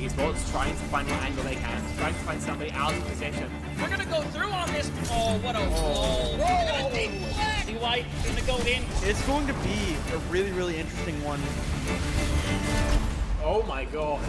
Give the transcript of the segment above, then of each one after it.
esports trying to find what angle they can, trying to find somebody out of position. We're gonna go through on this. Oh, what a roll. See White gonna go in. It's going to be a really, really interesting one. Oh my god.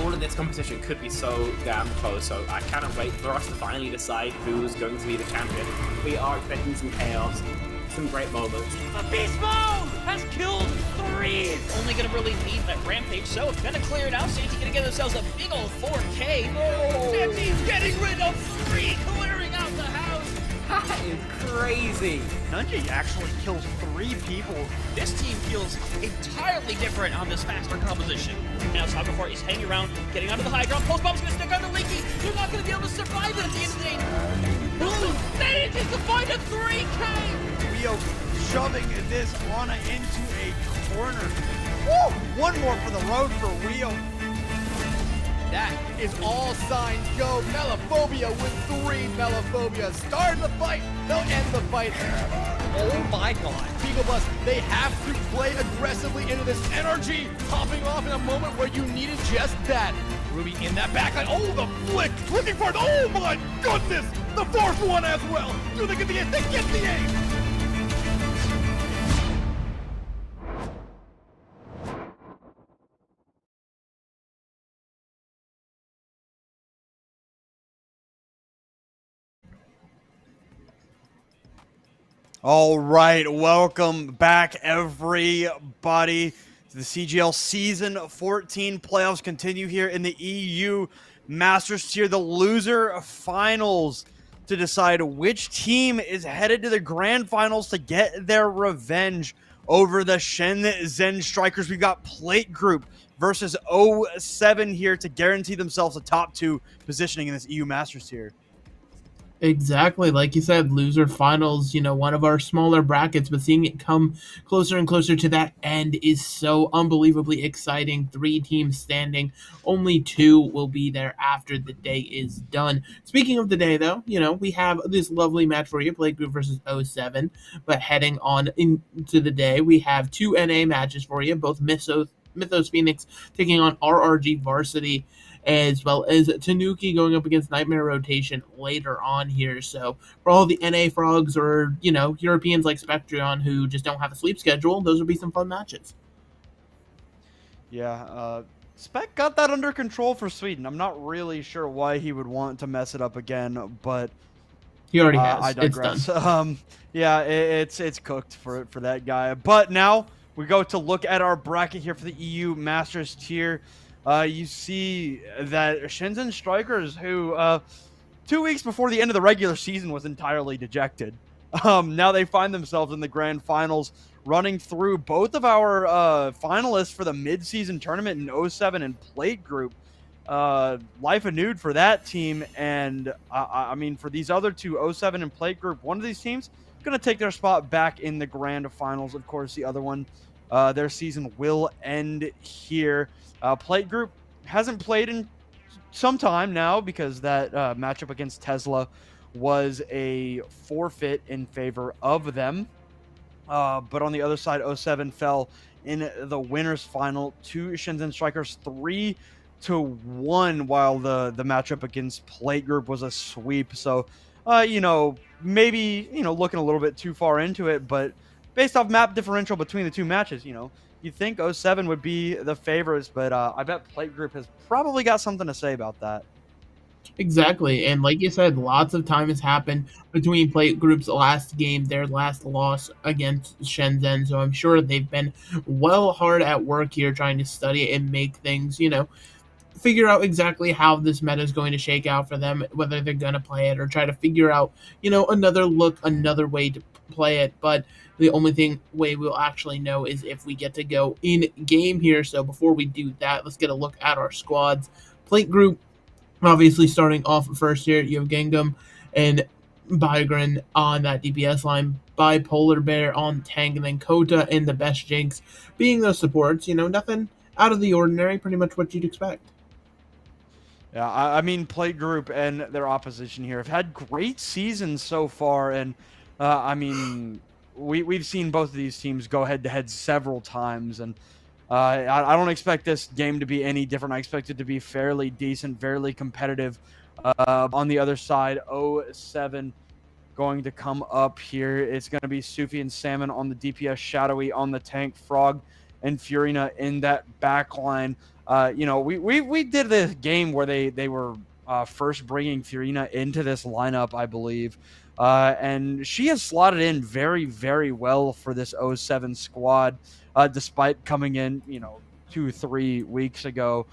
All of this competition could be so damn close, so I cannot wait for us to finally decide who's going to be the champion. We are expecting some chaos, some great moments. A beast mode has killed 3. Only gonna really need that rampage, so it's gonna clear it out. Santi gonna get themselves a big old 4K. Oh. Santi's getting rid of 3, clearing out the house. is crazy. Nunji actually kills 3 people. This team feels entirely different on this faster composition. Now Saga before he's hanging around, getting onto the high ground. Post bomb's gonna stick onto Leaky. They're not gonna be able to survive it at the end of the day. Blue manages to find a 3K. Rio shoving this Ana into a corner. Woo! One more for the road for Rio. That is all signs go. Melophobia with 3 Melophobia. Starting the fight. They'll end the fight. Oh my god. Beagle Bus, they have to play aggressively into this energy. Popping off in a moment where you needed just that. Ruby in that backline. Oh, the flick. Looking for it. Oh my goodness. The 4th one as well. Do they get the ace? They get the ace. All right, welcome back, everybody. The CGL Season 14 playoffs continue here in the EU Masters Tier. The loser finals to decide which team is headed to the grand finals to get their revenge over the Shenzhen Strikers. We've got Plate Group versus 07 here to guarantee themselves a top 2 positioning in this EU Masters Tier. Exactly. Like you said, loser finals, one of our smaller brackets, but seeing it come closer and closer to that end is so unbelievably exciting. 3 teams standing. Only 2 will be there after the day is done. Speaking of the day, though, we have this lovely match for you, Plate Group versus 07. But heading on into the day, we have 2 NA matches for you, both Mythos Phoenix taking on RRG Varsity, as well as Tanuki going up against Nightmare Rotation later on here. So for all the NA frogs or, Europeans like Spectreon who just don't have a sleep schedule, those would be some fun matches. Yeah, Spec got that under control for Sweden. I'm not really sure why he would want to mess it up again, but he already has. I digress. It's done. Yeah, it's cooked for that guy. But now we go to look at our bracket here for the EU Masters Tier. You see that Shenzhen Strikers, who 2 weeks before the end of the regular season was entirely dejected, now they find themselves in the grand finals, running through both of our finalists for the mid-season tournament in 07 and Plate Group. Life anew for that team, and I mean, for these other 2, 07 and Plate Group, one of these teams is going to take their spot back in the grand finals. Of course, the other one, their season will end here. Plate Group hasn't played in some time now because that matchup against Tesla was a forfeit in favor of them. But on the other side, 07 fell in the winners final to Shenzhen Strikers 3-1, while the matchup against Plate Group was a sweep. So, maybe, looking a little bit too far into it, but based off map differential between the 2 matches, you'd think 07 would be the favorites, but I bet Plate Group has probably got something to say about that. Exactly, and like you said, lots of time has happened between Plate Group's last game, their last loss against Shenzhen, so I'm sure they've been hard at work here trying to study and make things, figure out exactly how this meta is going to shake out for them, whether they're going to play it or try to figure out, another look, another way to play it. But the only way we'll actually know is if we get to go in game here. So before we do that, let's get a look at our squads. Plate Group, obviously starting off first here, you have Gengham and Bygren on that DPS line, Bipolar Bear on tank, and then Kota and the Best Jinx being those supports. Nothing out of the ordinary, pretty much what you'd expect. Yeah, I mean, Plate Group and their opposition here have had great seasons so far, and I mean, we've seen both of these teams go head-to-head several times, and I don't expect this game to be any different. I expect it to be fairly decent, fairly competitive. On the other side, 07 going to come up here. It's going to be Sufi and Salmon on the DPS, Shadowy on the tank, Frog and Furina in that back line. We did this game where they were first bringing Furina into this lineup, I believe. And she has slotted in very, very well for this 07 squad, despite coming in, 2-3 weeks ago.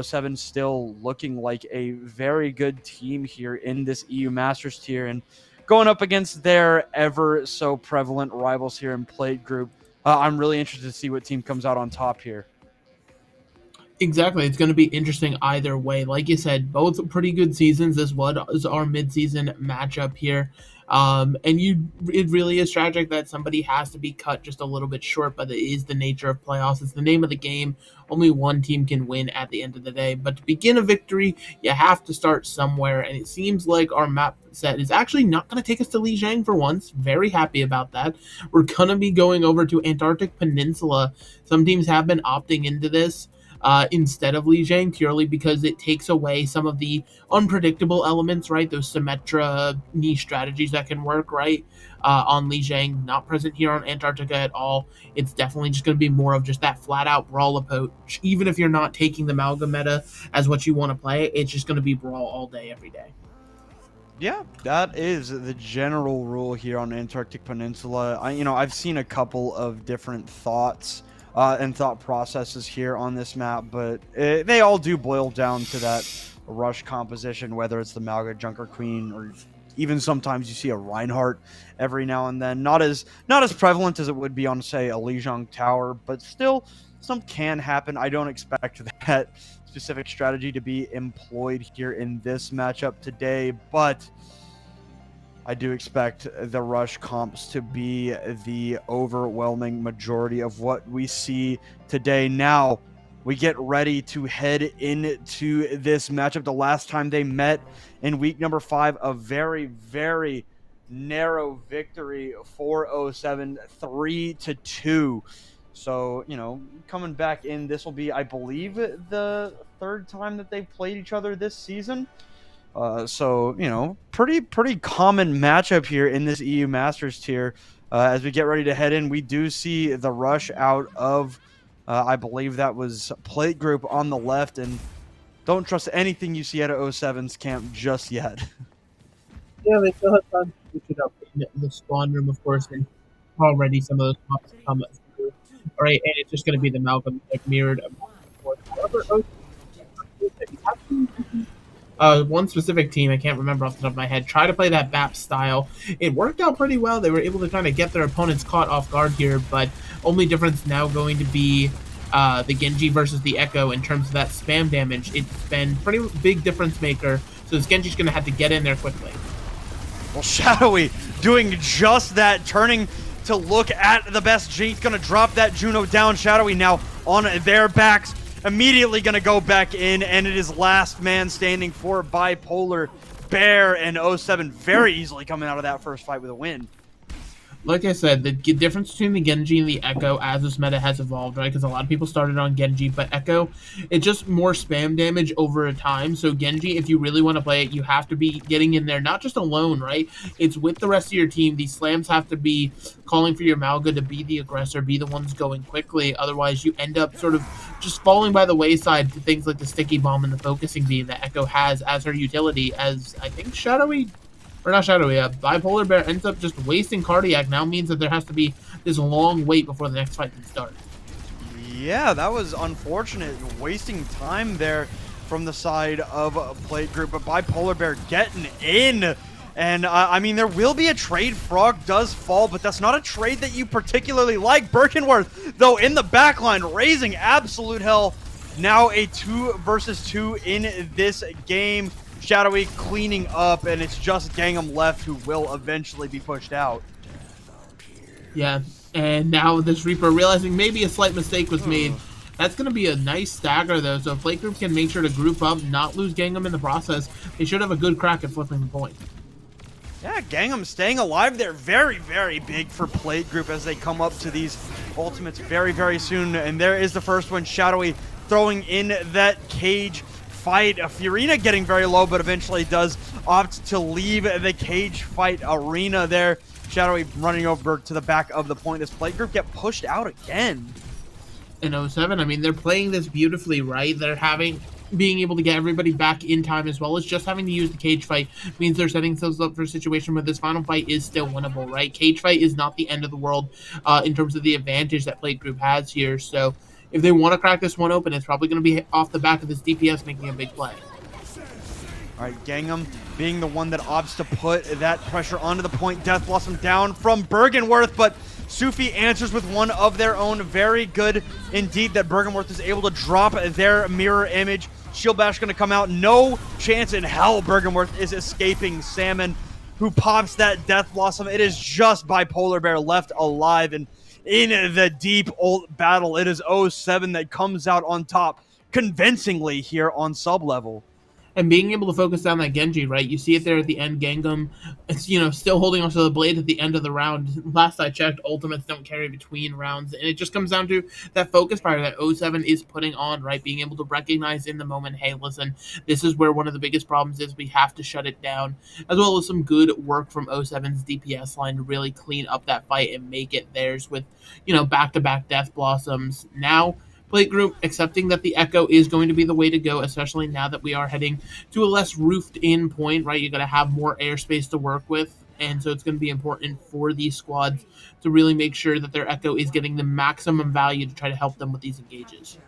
07 still looking like a very good team here in this EU Masters tier. And going up against their ever so prevalent rivals here in Plate Group. I'm really interested to see what team comes out on top here. Exactly. It's going to be interesting either way. Like you said, both pretty good seasons. This was our midseason matchup here. It really is tragic that somebody has to be cut just a little bit short, but it is the nature of playoffs. It's the name of the game. Only one team can win at the end of the day. But to begin a victory, you have to start somewhere. And it seems like our map set is actually not going to take us to Lijiang for once. Very happy about that. We're going to be going over to Antarctic Peninsula. Some teams have been opting into this instead of Lijiang, purely because it takes away some of the unpredictable elements, right? Those Symmetra niche strategies that can work, right? On Lijiang, not present here on Antarctica at all. It's definitely just going to be more of just that flat out brawl approach. Even if you're not taking the Malga meta as what you want to play, it's just going to be brawl all day, every day. Yeah, that is the general rule here on Antarctic Peninsula. I've seen a couple of different thoughts and thought processes here on this map, but they all do boil down to that rush composition, whether it's the Malga Junker Queen or even sometimes you see a Reinhardt every now and then. Not as prevalent as it would be on, say, a Lijiang Tower, but still some can happen. I don't expect that specific strategy to be employed here in this matchup today, but I do expect the rush comps to be the overwhelming majority of what we see today. Now, we get ready to head into this matchup. The last time they met in week number 5, a very, very narrow victory for 07, 3-2. So, coming back in, this will be, I believe, the third time that they've played each other this season. So, pretty common matchup here in this EU Masters tier. As we get ready to head in, we do see the rush out of, I believe that was Plate Group on the left, and don't trust anything you see out of 07's camp just yet. Yeah, they still have time to switch it up in the spawn room, of course, and already some of those pops come through. All right, and it's just going to be the Malcolm mirrored. However, one specific team, I can't remember off the top of my head, try to play that BAP style. It worked out pretty well. They were able to kind of get their opponents caught off guard here, but only difference now going to be the Genji versus the Echo in terms of that spam damage. It's been pretty big difference maker, so this Genji's going to have to get in there quickly. Well, Shadowy doing just that, turning to look at the best G. He's going to drop that Juno down. Shadowy now on their backs. Immediately going to go back in, and it is last man standing for Bipolar Bear, and 07 very easily coming out of that first fight with a win. Like I said, the difference between the Genji and the Echo as this meta has evolved, right? Because a lot of people started on Genji, but Echo, it's just more spam damage over time. So Genji, if you really want to play it, you have to be getting in there, not just alone, right? It's with the rest of your team. These slams have to be calling for your Malga to be the aggressor, be the ones going quickly. Otherwise, you end up sort of just falling by the wayside to things like the sticky bomb and the focusing beam that Echo has as her utility, as I think Bipolar Bear ends up just wasting Cardiac. Now means that there has to be this long wait before the next fight can start. Yeah, that was unfortunate. Wasting time there from the side of Plate Group, but Bipolar Bear getting in. And, I mean, there will be a trade. Frog does fall, but that's not a trade that you particularly like. Birkenworth, though, in the backline, raising absolute hell. Now a 2 versus 2 in this game. Shadowy cleaning up, and it's just Gangnam left who will eventually be pushed out. Yeah, and now this Reaper realizing maybe a slight mistake was made. That's going to be a nice stagger, though, so if Plate Group can make sure to group up, not lose Gangnam in the process, they should have a good crack at flipping the point. Yeah, Gangnam staying alive there. Very, very big for Plate Group as they come up to these ultimates very, very soon. And there is the first one. Shadowy throwing in that cage fight. Furina getting very low, but eventually does opt to leave the cage fight arena there. Shadowy running over to the back of the point. This Plate Group get pushed out again. In 07, I mean, they're playing this beautifully, right? They're being able to get everybody back in time, as well as just having to use the cage fight means they're setting themselves up for a situation where this final fight is still winnable, right? Cage fight is not the end of the world in terms of the advantage that Plate Group has here. So if they want to crack this one open, it's probably going to be off the back of this DPS making a big play. All right, Gangnam being the one that opts to put that pressure onto the point. Death Blossom down from Bergenworth, but Sufi answers with one of their own. Very good indeed that Bergenworth is able to drop their mirror image. Shield Bash going to come out. No chance in hell Bergenworth is escaping Salmon, who pops that Death Blossom. It is just Bipolar Bear left alive, and in the deep old battle, it is 07 that comes out on top convincingly here on sub level. And being able to focus down that Genji, right? You see it there at the end. Gangam, it's, still holding onto the blade at the end of the round. Last I checked, ultimates don't carry between rounds. And it just comes down to that focus fire that 07 is putting on, right? Being able to recognize in the moment, hey, listen, this is where one of the biggest problems is. We have to shut it down. As well as some good work from 07's DPS line to really clean up that fight and make it theirs with, back-to-back Death Blossoms. Now, Plate Group accepting that the Echo is going to be the way to go, especially now that we are heading to a less roofed-in point, right? You're going to have more airspace to work with, and so it's going to be important for these squads to really make sure that their Echo is getting the maximum value to try to help them with these engages.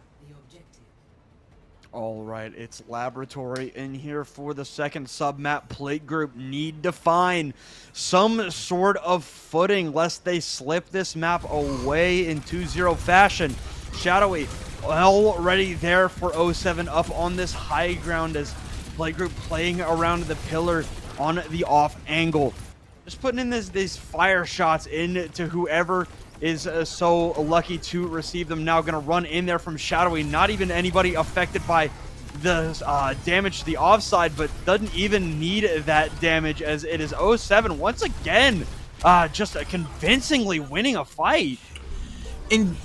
All right, it's Laboratory in here for the second sub-map. Plate Group need to find some sort of footing lest they slip this map away in 2-0 fashion. Shadowy already there for 07 up on this high ground as Plate Group playing around the pillar on the off angle. Just putting in these fire shots into whoever is so lucky to receive them. Now going to run in there from Shadowy. Not even anybody affected by the damage to the offside, but doesn't even need that damage as it is 07 once again just convincingly winning a fight. And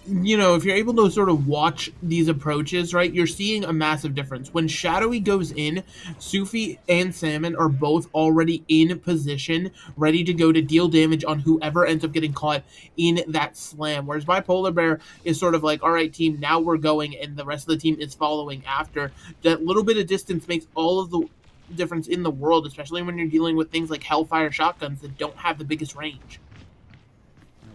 if you're able to sort of watch these approaches, right, you're seeing a massive difference. When Shadowy goes in, Sufi and Salmon are both already in position, ready to go to deal damage on whoever ends up getting caught in that slam. Whereas Bipolar Bear is sort of like, all right, team, now we're going, and the rest of the team is following after. That little bit of distance makes all of the difference in the world, especially when you're dealing with things like Hellfire shotguns that don't have the biggest range.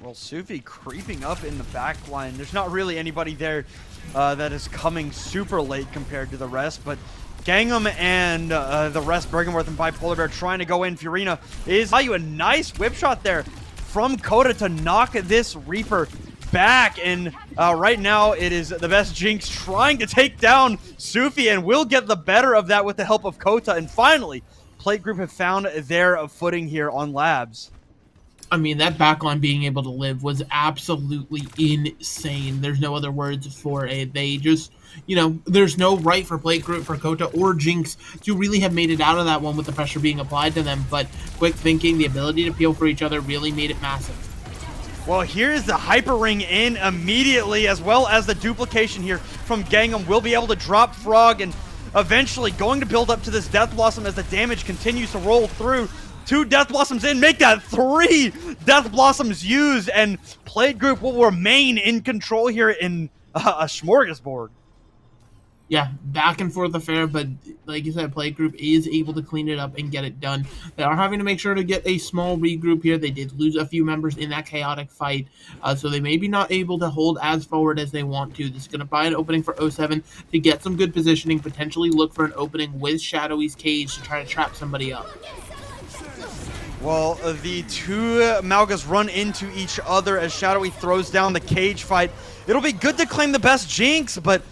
Well, Sufi creeping up in the back line. There's not really anybody there that is coming super late compared to the rest, but Gangnam and the rest, Bergenworth and Bipolar Bear, trying to go in. Furina is value a nice whip shot there from Coda to knock this Reaper back, and right now it is the best Jinx trying to take down Sufi, and will get the better of that with the help of Kota. And finally, Plate Group have found their footing here on Labs. I mean, that backline being able to live was absolutely insane. There's no other words for it. They just, there's no right for Plate Group, for Kota, or Jinx to really have made it out of that one with the pressure being applied to them. But quick thinking, the ability to peel for each other really made it massive. Well, here's the Hyper Ring in immediately, as well as the duplication here from Gangnam. Will be able to drop Frog, and eventually going to build up to this Death Blossom as the damage continues to roll through. 2 Death Blossoms in, make that 3 Death Blossoms used, and Plate Group will remain in control here in a smorgasbord. Yeah, back and forth affair, but like you said, Plate Group is able to clean it up and get it done. They are having to make sure to get a small regroup here. They did lose a few members in that chaotic fight, so they may be not able to hold as forward as they want to. This is going to buy an opening for 07 to get some good positioning, potentially look for an opening with Shadowy's cage to try to trap somebody up. Well, the 2 Malgas run into each other as Shadowy throws down the cage fight. It'll be good to claim the best Jinx, but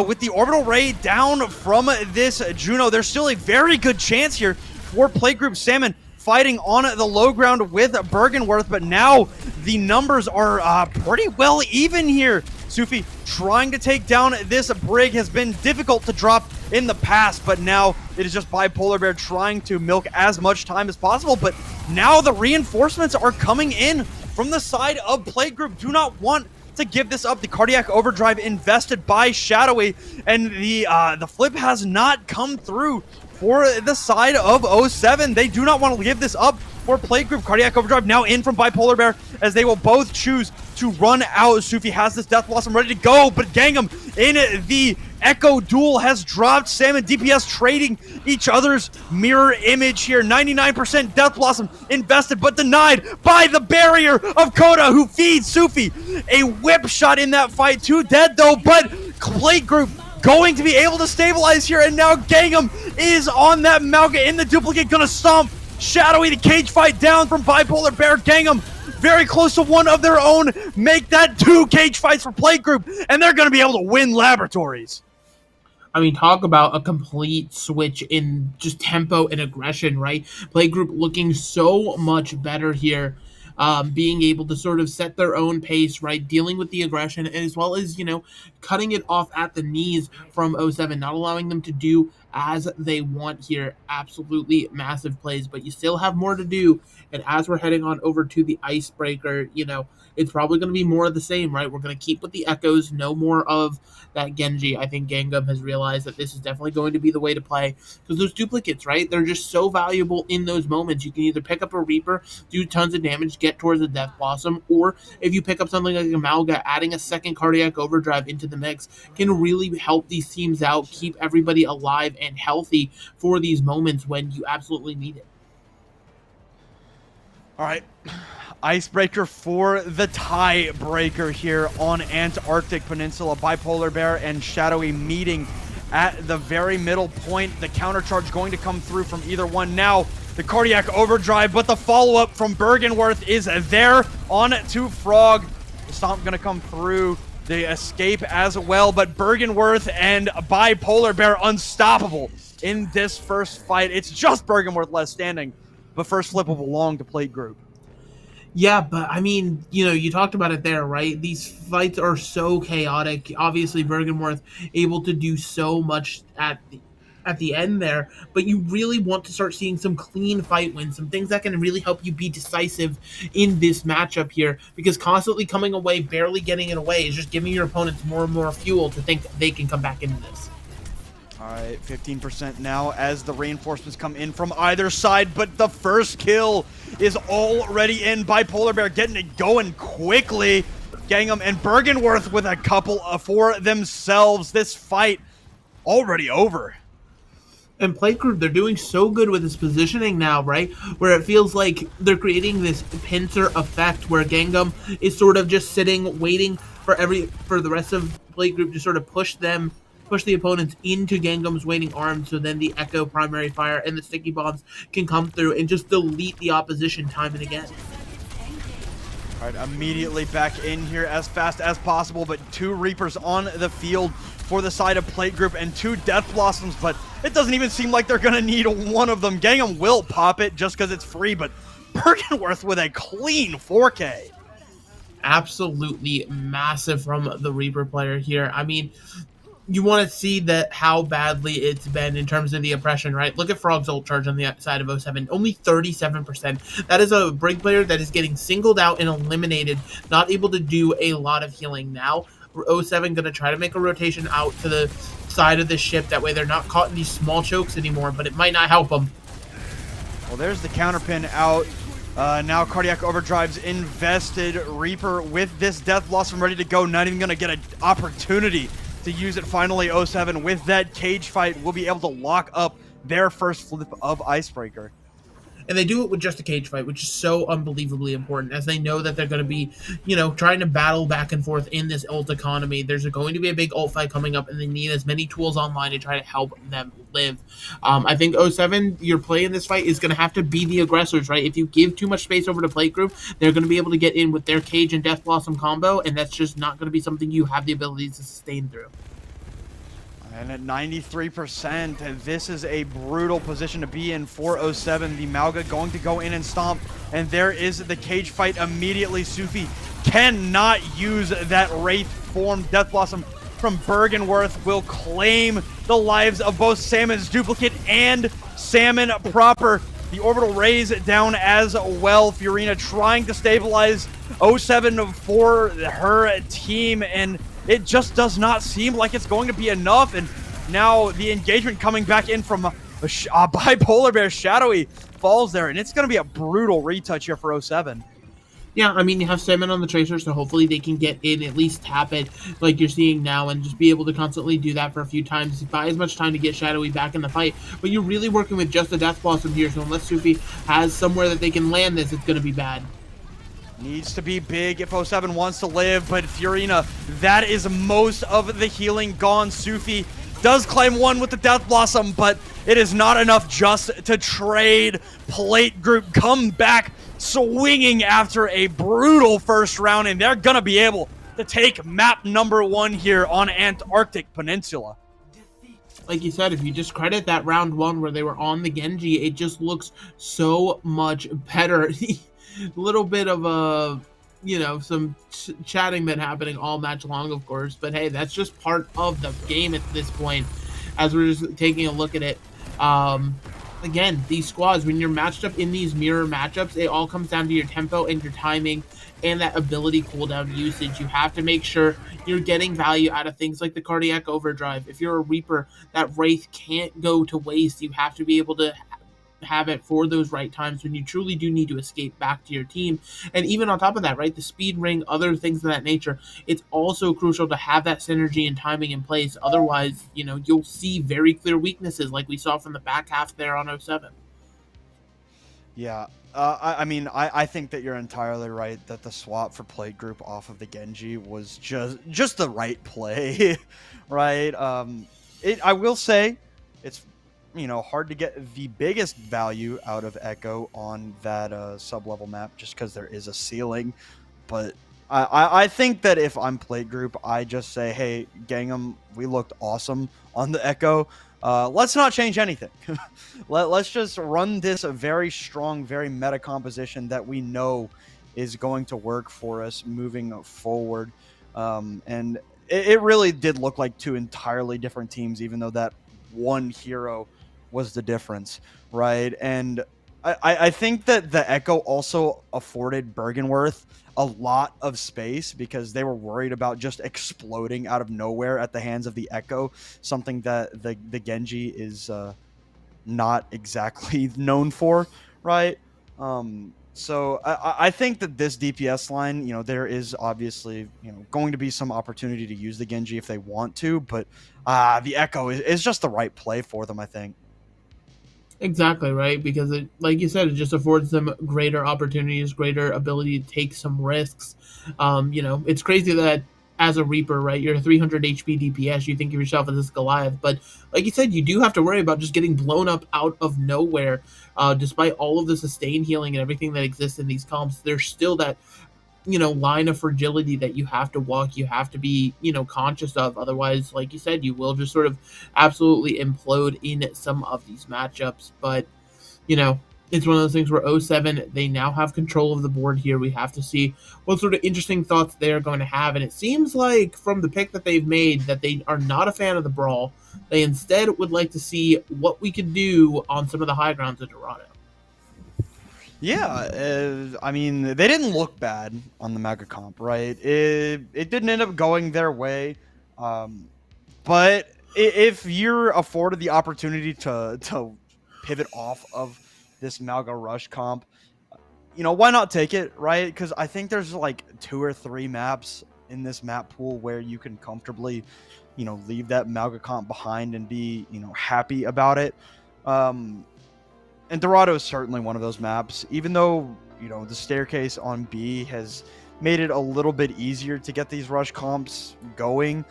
with the Orbital Ray down from this Juno, there's still a very good chance here for Plate Group. Salmon fighting on the low ground with Bergenworth, but now the numbers are pretty well even here. Sufi trying to take down this Brig has been difficult to drop in the past, but now it is just Bipolar Bear trying to milk as much time as possible. But now the reinforcements are coming in from the side of Plate Group. Do not want to give this up. The Cardiac Overdrive invested by Shadowy, and the flip has not come through for the side of 07. They do not want to give this up for Plate Group. Cardiac Overdrive now in from Bipolar Bear as they will both choose to run out. Sufi has this Death Blossom ready to go, but Gangnam in the Echo duel has dropped. Salmon DPS trading each other's mirror image here. 99% Death Blossom invested, but denied by the barrier of Kota, who feeds Sufi a whip shot in that fight. 2 dead though, but Plate Group going to be able to stabilize here, and now Gangnam is on that Mauga in the duplicate, gonna stomp Shadowy. The cage fight down from Bipolar Bear. Gangnam very close to one of their own, make that 2 cage fights for Play Group, and they're gonna be able to win Laboratories. I mean, talk about a complete switch in just tempo and aggression, right? Play Group looking so much better here, being able to sort of set their own pace, right? Dealing with the aggression, as well as, cutting it off at the knees from O7, not allowing them to do as they want here. Absolutely massive plays, but you still have more to do. And as we're heading on over to the Icebreaker, it's probably going to be more of the same, right? We're going to keep with the Echoes, no more of that Genji. I think Gangnam has realized that this is definitely going to be the way to play, because those duplicates, right? They're just so valuable in those moments. You can either pick up a Reaper, do tons of damage, get towards the Death Blossom, or if you pick up something like a Malga, adding a second Cardiac Overdrive into the mix can really help these teams out, keep everybody alive and healthy for these moments when you absolutely need it. All right, Icebreaker for the tiebreaker here on Antarctic Peninsula. Bipolar Bear and Shadowy meeting at the very middle point. The counter charge going to come through from either one. Now the Cardiac Overdrive, but the follow-up from Bergenworth is there on to Frog. The stomp gonna come through. The escape as well, but Bergenworth and Bipolar Bear unstoppable in this first fight. It's just Bergenworth left standing, but first flip will belong to Plate Group. Yeah, but I mean, you talked about it there, right? These fights are so chaotic. Obviously, Bergenworth able to do so much at the end there, but you really want to start seeing some clean fight wins, some things that can really help you be decisive in this matchup here, because constantly coming away, barely getting it away is just giving your opponents more and more fuel to think they can come back into this. All right, 15% now as the reinforcements come in from either side, but the first kill is already in. Bipolar Bear getting it going quickly. Gangnam and Bergenworth with a couple for themselves. This fight already over. And Play Group, they're doing so good with this positioning now, right? Where it feels like they're creating this pincer effect where Gangnam is sort of just sitting, waiting for the rest of Play Group to sort of push the opponents into Gangnam's waiting arms, so then the Echo primary fire and the sticky bombs can come through and just delete the opposition time and again. All right, immediately back in here as fast as possible, but 2 Reapers on the field for the side of Plate Group and 2 Death Blossoms, but it doesn't even seem like they're going to need one of them. Gangnam will pop it just because it's free, but Bergenworth with a clean 4K. Absolutely massive from the Reaper player here. I mean, you want to see that how badly it's been in terms of the oppression, right? Look at Frog's ult charge on the side of 07. Only 37%. That is a Brig player that is getting singled out and eliminated, not able to do a lot of healing. Now, 07 going to try to make a rotation out to the side of the ship. That way they're not caught in these small chokes anymore, but it might not help them. Well, there's the counterpin out. Now Cardiac Overdrive's invested. Reaper with this Death Blossom ready to go. Not even going to get an opportunity to use it finally. 07 with that cage fight will be able to lock up their first flip of Icebreaker. And they do it with just a cage fight, which is so unbelievably important, as they know that they're going to be, trying to battle back and forth in this ult economy. There's going to be a big ult fight coming up, and they need as many tools online to try to help them live. I think 07, your play in this fight is going to have to be the aggressors, right? If you give too much space over to Plate Group, they're going to be able to get in with their cage and Death Blossom combo, and that's just not going to be something you have the ability to sustain through. And at 93%, this is a brutal position to be in for 07. The Malga going to go in and stomp, and there is the cage fight immediately. Sufi cannot use that Wraith form. Death Blossom from Bergenworth will claim the lives of both Salmon's duplicate and Salmon proper. The orbital raise down as well. Fiorina trying to stabilize 07 for her team, and it just does not seem like it's going to be enough. And now the engagement coming back in from Bipolar Bear. Shadowy falls there, and it's going to be a brutal retouch here for 07. Yeah, I mean, you have Salmon on the Tracer, so hopefully they can get in, at least tap it like you're seeing now, and just be able to constantly do that for a few times. Buy as much time to get Shadowy back in the fight, but you're really working with just the Death Blossom here, so unless Sufi has somewhere that they can land this, it's going to be bad. Needs to be big if 07 wants to live, but Furina, that is most of the healing gone. Sufi does claim one with the Death Blossom, but it is not enough just to trade. Plate Group come back swinging after a brutal first round, and they're gonna be able to take map number 1 here on Antarctic Peninsula. Like you said, if you discredit that round 1 where they were on the Genji, it just looks so much better. Little bit of a, some chatting been happening all match long, of course, but hey, that's just part of the game at this point. As we're just taking a look at it, again, these squads, when you're matched up in these mirror matchups, it all comes down to your tempo and your timing and that ability cooldown usage. You have to make sure you're getting value out of things like the cardiac overdrive. If you're a Reaper, that Wraith can't go to waste. You have to be able to have it for those right times when you truly do need to escape back to your team. And even on top of that, right, the speed ring, other things of that nature, it's also crucial to have that synergy and timing in place. Otherwise, you'll see very clear weaknesses like we saw from the back half there on 07. Yeah, I think that you're entirely right that the swap for Plate Group off of the Genji was just the right play, right? I will say it's hard to get the biggest value out of Echo on that sub-level map just because there is a ceiling. But I think that if I'm Plate Group, I just say, hey, Gangnam, we looked awesome on the Echo. Let's not change anything. Let's just run this very strong, very meta composition that we know is going to work for us moving forward. And it really did look like 2 entirely different teams, even though that one hero was the difference, right? And I think that the Echo also afforded Bergenworth a lot of space because they were worried about just exploding out of nowhere at the hands of the Echo, something that the Genji is not exactly known for, right? So I think that this DPS line, there is obviously, going to be some opportunity to use the Genji if they want to, but the Echo is just the right play for them, I think. Exactly, right? Because it, like you said, it just affords them greater opportunities, greater ability to take some risks. It's crazy that as a Reaper, right, you're a 300 HP DPS, you think of yourself as this Goliath, but like you said, you do have to worry about just getting blown up out of nowhere. Despite all of the sustained healing and everything that exists in these comps, there's still that line of fragility that you have to walk, you have to be, conscious of. Otherwise, like you said, you will just sort of absolutely implode in some of these matchups. But, it's one of those things where 07, they now have control of the board here. We have to see what sort of interesting thoughts they're going to have. And it seems like from the pick that they've made that they are not a fan of the brawl. They instead would like to see what we could do on some of the high grounds of Dorado. Yeah, they didn't look bad on the Mega Comp, right? It didn't end up going their way, but if you're afforded the opportunity to pivot off of this Malga Rush comp, why not take it, right? Because I think there's like 2 or 3 maps in this map pool where you can comfortably, leave that Malga comp behind and be, happy about it. And Dorado is certainly one of those maps, even though, the staircase on B has made it a little bit easier to get these rush comps going.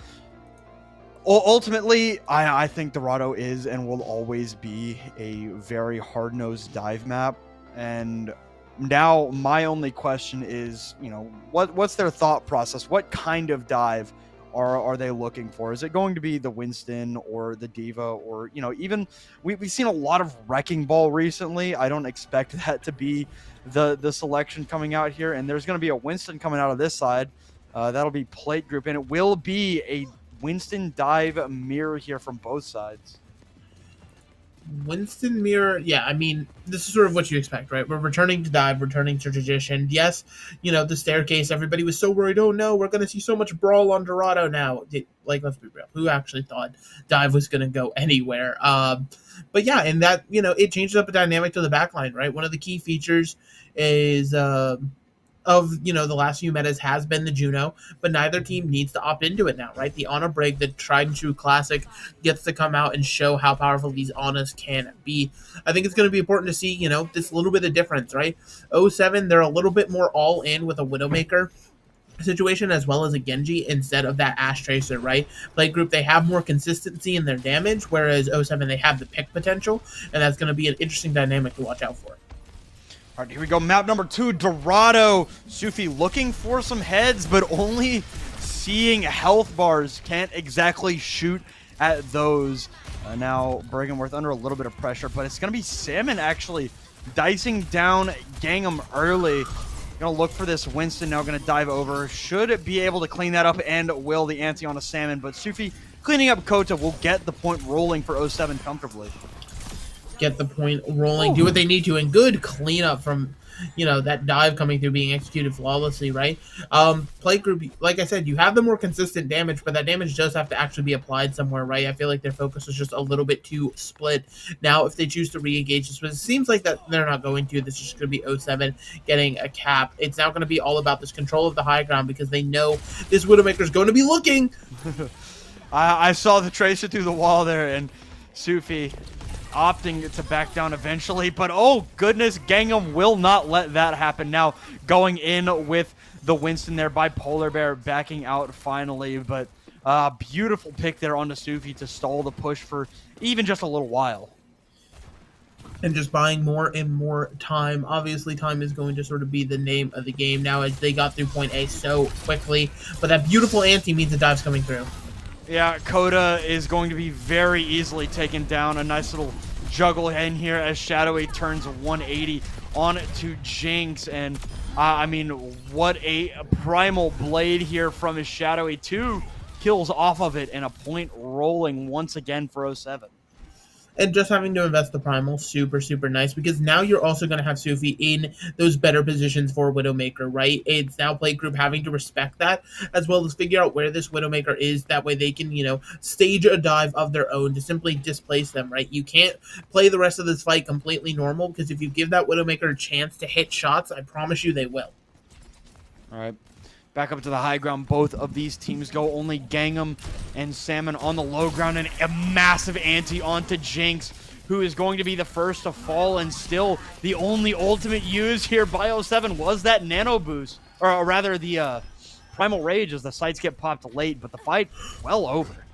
Ultimately, I think Dorado is and will always be a very hard-nosed dive map. And now my only question is, what's their thought process? What kind of dive are they looking for? Is it going to be the Winston or the Diva, or even we've seen a lot of Wrecking Ball recently. I don't expect that to be the selection coming out here, and there's going to be a Winston coming out of this side. That'll be Plate Group, and it will be a Winston dive mirror here from both sides. Winston mirror, yeah, this is sort of what you expect, right? We're returning to dive, returning to tradition. Yes, the staircase, everybody was so worried, oh no, we're going to see so much brawl on Dorado now. Let's be real, who actually thought dive was going to go anywhere? But yeah, and that, it changes up a dynamic to the backline, right? One of the key features is of, the last few metas has been the Juno, but neither team needs to opt into it now, right? The Ana Brig, the tried and true classic, gets to come out and show how powerful these Anas can be. I think it's going to be important to see, this little bit of difference, right? 07, they're a little bit more all in with a Widowmaker situation as well as a Genji instead of that Ash Tracer, right? Play group, they have more consistency in their damage, whereas 07, they have the pick potential, and that's going to be an interesting dynamic to watch out for. All right, here we go. Map number 2, Dorado. Sufi looking for some heads, but only seeing health bars. Can't exactly shoot at those. Now, Bergenworth under a little bit of pressure, but it's going to be Salmon actually dicing down Gangnam early. Going to look for this Winston now, going to dive over. Should be able to clean that up, and will the ante on a Salmon. But Sufi cleaning up Kota will get the point rolling for 07 comfortably. Get the point rolling, do what they need to, and good cleanup from, that dive coming through being executed flawlessly, right? Play group, like I said, you have the more consistent damage, but that damage does have to actually be applied somewhere, right? I feel like their focus is just a little bit too split. Now, if they choose to re-engage this, but it seems like that they're not going to. This is just going to be 07 getting a cap. It's now going to be all about this control of the high ground because they know this Widowmaker is going to be looking. I saw the tracer through the wall there, and Sufi opting to back down eventually, but oh goodness, Gangnam will not let that happen. Now going in with the Winston there by Polar Bear, backing out finally, but beautiful pick there onto Sufi to stall the push for even just a little while. And just buying more and more time. Obviously, time is going to sort of be the name of the game now as they got through point A so quickly, but that beautiful ante means the dive's coming through. Yeah, Kota is going to be very easily taken down. A nice little juggle in here as Shadowy turns 180 on to Jinx. And, I mean, what a primal blade here from his Shadowy. 2 kills off of it and a point rolling once again for 07. And just having to invest the primal, super, super nice, because now you're also going to have Sufi in those better positions for Widowmaker, right? It's now play group having to respect that, as well as figure out where this Widowmaker is. That way they can, stage a dive of their own to simply displace them, right? You can't play the rest of this fight completely normal, because if you give that Widowmaker a chance to hit shots, I promise you they will. All right. Back up to the high ground. Both of these teams go. Only Gangnam and Salmon on the low ground, and a massive ante onto Jinx, who is going to be the first to fall, and still the only ultimate used here by 07 was that nano boost, or rather the primal rage as the sights get popped late, but the fight well over.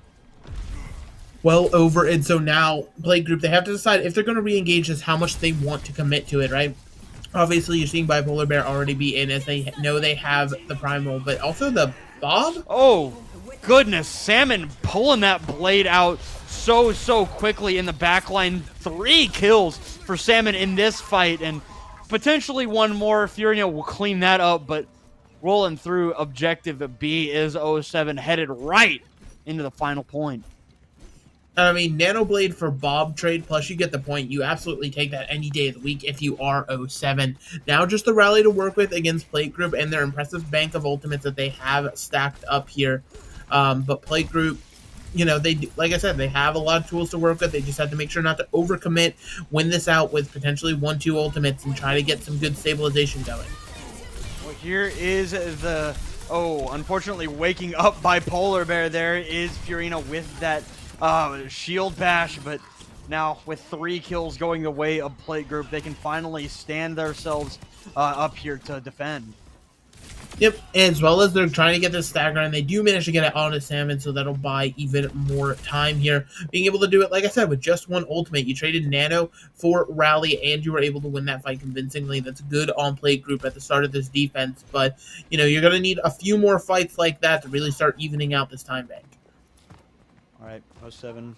Well over, and so now play group, they have to decide if they're going to re-engage this, how much they want to commit to it, right? Obviously, you're seeing Bipolar Bear already be in as they know they have the primal, but also the Bob? Oh, goodness. Salmon pulling that blade out so quickly in the backline. 3 kills for Salmon in this fight, and potentially one more. Furina will clean that up, but rolling through objective B is 07 headed right into the final point. I mean, Nano Blade for Bob trade, plus you get the point. You absolutely take that any day of the week if you are 07. Now just the rally to work with against Plate Group and their impressive bank of ultimates that they have stacked up here. But Plate Group, they, like I said, they have a lot of tools to work with. They just have to make sure not to overcommit, win this out with potentially 1-2 ultimates, and try to get some good stabilization going. Well, here is the, unfortunately waking up by Polar Bear. There is Furina with that shield bash, but now with 3 kills going the way of Plate Group, they can finally stand themselves up here to defend. Yep, as well as they're trying to get this stagger, and they do manage to get it on to Salmon, so that'll buy even more time here. Being able to do it, like I said, with just 1 ultimate. You traded Nano for Rally, and you were able to win that fight convincingly. That's good on Plate Group at the start of this defense, but, you're going to need a few more fights like that to really start evening out this time bank. All right, 07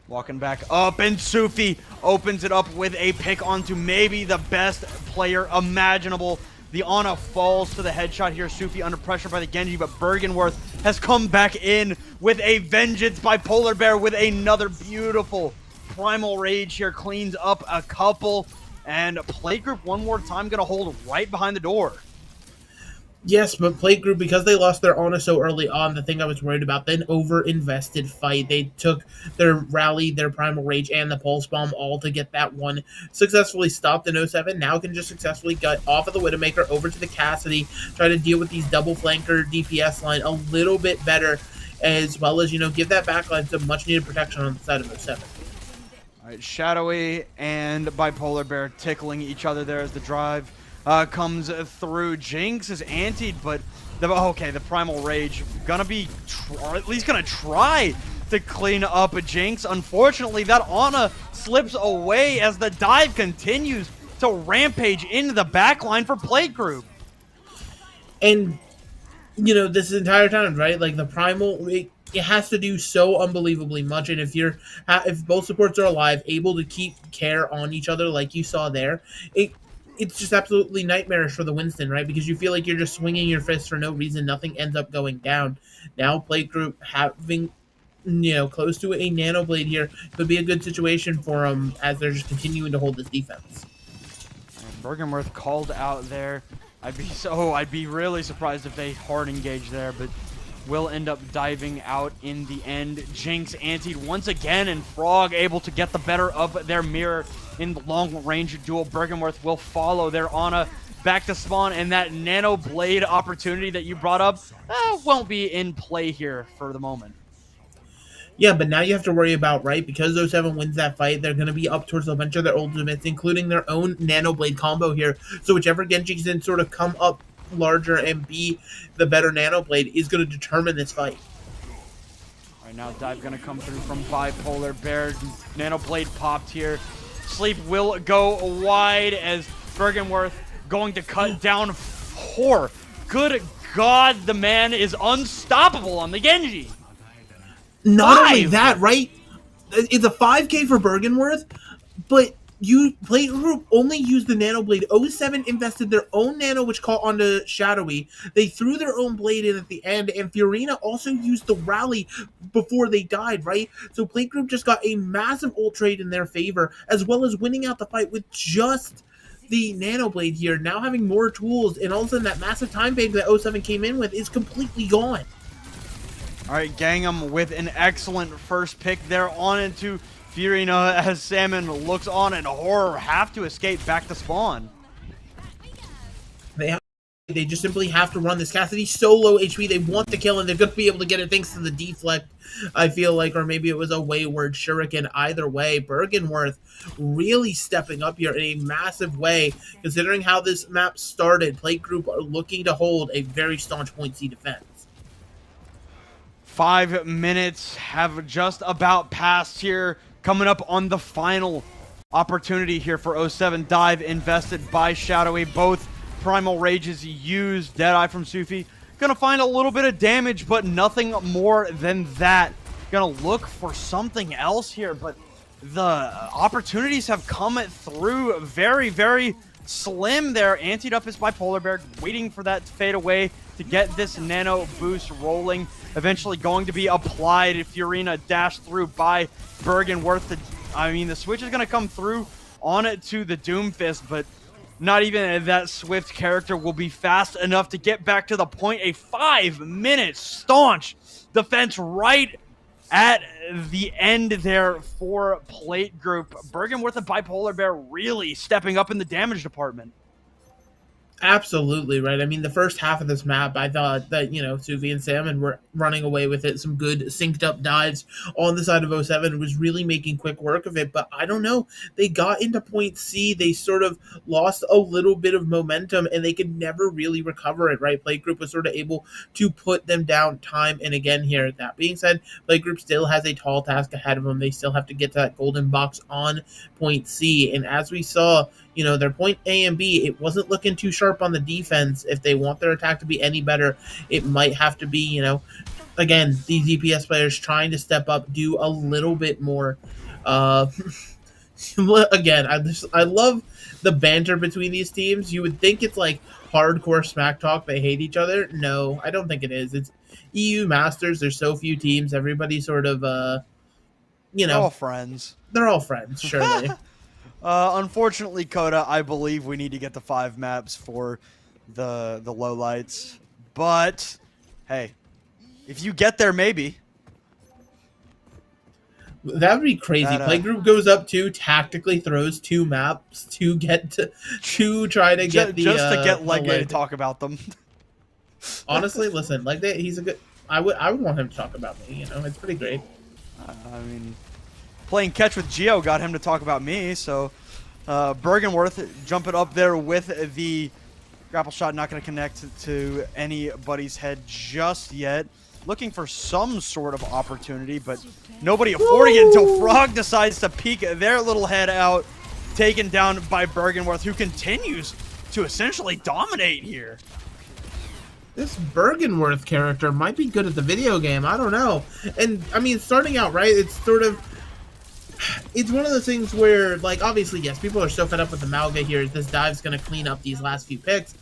walking back up, and Sufi opens it up with a pick onto maybe the best player imaginable. The Ana falls to the headshot here. Sufi under pressure by the Genji, but Bergenworth has come back in with a vengeance by Polar Bear with another beautiful primal rage here. Cleans up a couple, and Plate Group one more time going to hold right behind the door. Yes, but Plate Group, because they lost their Ana so early on, the thing I was worried about, then over-invested fight. They took their Rally, their Primal Rage, and the Pulse Bomb all to get that one successfully stopped in 07. Now can just successfully get off of the Widowmaker over to the Cassidy, try to deal with these double flanker DPS line a little bit better, as well as, give that backline some much-needed protection on the side of 07. All right, Shadowy and Bipolar Bear tickling each other there as the drive comes through. Jinx is antied, but the Primal Rage gonna be at least gonna try to clean up Jinx. Unfortunately, that Ana slips away as the dive continues to rampage into the backline for Plate Group. And this entire time, right? Like the Primal, it has to do so unbelievably much. And if both supports are alive, able to keep care on each other, like you saw there, it's just absolutely nightmarish for the Winston, right? Because you feel like you're just swinging your fist for no reason. Nothing ends up going down. Now, Plate Group having close to a Nano Blade here could be a good situation for them as they're just continuing to hold this defense. Bergenworth called out there. I'd be really surprised if they hard engage there, but will end up diving out in the end. Jinx antied once again, and Frog able to get the better of their mirror in the long range duel. Bergenworth will follow their Ana back to spawn, and that Nano Blade opportunity that you brought up won't be in play here for the moment. Yeah, but now you have to worry about, right, because 07 wins that fight, they're going to be up towards a bunch of their ultimates, including their own Nano Blade combo here. So whichever Genji can sort of come up larger and be the better Nano Blade is going to determine this fight. All right, now dive going to come through from Bipolar Bear. Nano Blade popped here. Sleep will go wide as Bergenworth going to cut down 4. Good God, the man is unstoppable on the Genji. Not only that, right? It's a 5K for Bergenworth, but Plate Group only used the Nano Blade. 07 invested their own Nano, which caught onto Shadowy. They threw their own blade in at the end, and Fiorina also used the Rally before they died, right? So Plate Group just got a massive ult trade in their favor, as well as winning out the fight with just the Nano Blade here. Now having more tools, and all of a sudden that massive time bank that 07 came in with is completely gone. All right, Gangnam with an excellent first pick there on into Fiorina as Salmon looks on and Horror have to escape back to spawn. They just simply have to run this. Cassidy so low HP, they want to kill, and they're going to be able to get it thanks to the deflect, I feel like, or maybe it was a wayward shuriken. Either way, Bergenworth really stepping up here in a massive way, considering how this map started. Plate Group are looking to hold a very staunch point C defense. 5 minutes have just about passed here. Coming up on the final opportunity here for 07. Dive invested by Shadowy. Both Primal Rages used. Deadeye from Sufi. Gonna find a little bit of damage, but nothing more than that. Gonna look for something else here, but the opportunities have come through very, very slim there. Antied up his Bipolar Bear, waiting for that to fade away to get this Nano boost rolling. Eventually going to be applied. Fiorina dashed through by Bergenworth. The switch is going to come through on it to the Doomfist, but not even that swift character will be fast enough to get back to the point. A 5-minute staunch defense right at the end there for Plate Group. Bergenworth and Bipolar Bear really stepping up in the damage department. Absolutely, right? I mean, the first half of this map, I thought that, Sufi and Salmon were running away with it. Some good synced up dives on the side of 07 was really making quick work of it. But I don't know. They got into point C. They sort of lost a little bit of momentum, and they could never really recover it, right? Plate Group was sort of able to put them down time and again here. That being said, Plate Group still has a tall task ahead of them. They still have to get to that golden box on point C. And as we saw, their point A and B, it wasn't looking too sharp on the defense. If they want their attack to be any better, it might have to be, again, these DPS players trying to step up, do a little bit more. Again, I love the banter between these teams. You would think it's like hardcore smack talk. They hate each other. No, I don't think it is. It's EU Masters. There's so few teams. Everybody sort of, They're all friends. They're all friends, surely. Unfortunately, Coda, I believe we need to get the 5 maps for the lowlights. But hey, if you get there, maybe. That would be crazy. That, Playgroup goes up 2, tactically throws 2 maps to get to try to get the just to get the Leg Day to leg. talk about them. Honestly, listen, Leg Day, he's a good. I would want him to talk about me. You know, it's pretty great. I mean, playing catch with Geo got him to talk about me, so Bergenworth jumping up there with the grapple shot, not going to connect to anybody's head just yet. Looking for some sort of opportunity, but nobody affording it until Frog decides to peek their little head out, taken down by Bergenworth, who continues to essentially dominate here. This Bergenworth character might be good at the video game. I don't know. And, I mean, starting out, right, it's sort of... It's one of those things where, like, obviously, yes, people are so fed up with the Malga here. This dive's going to clean up these last few picks.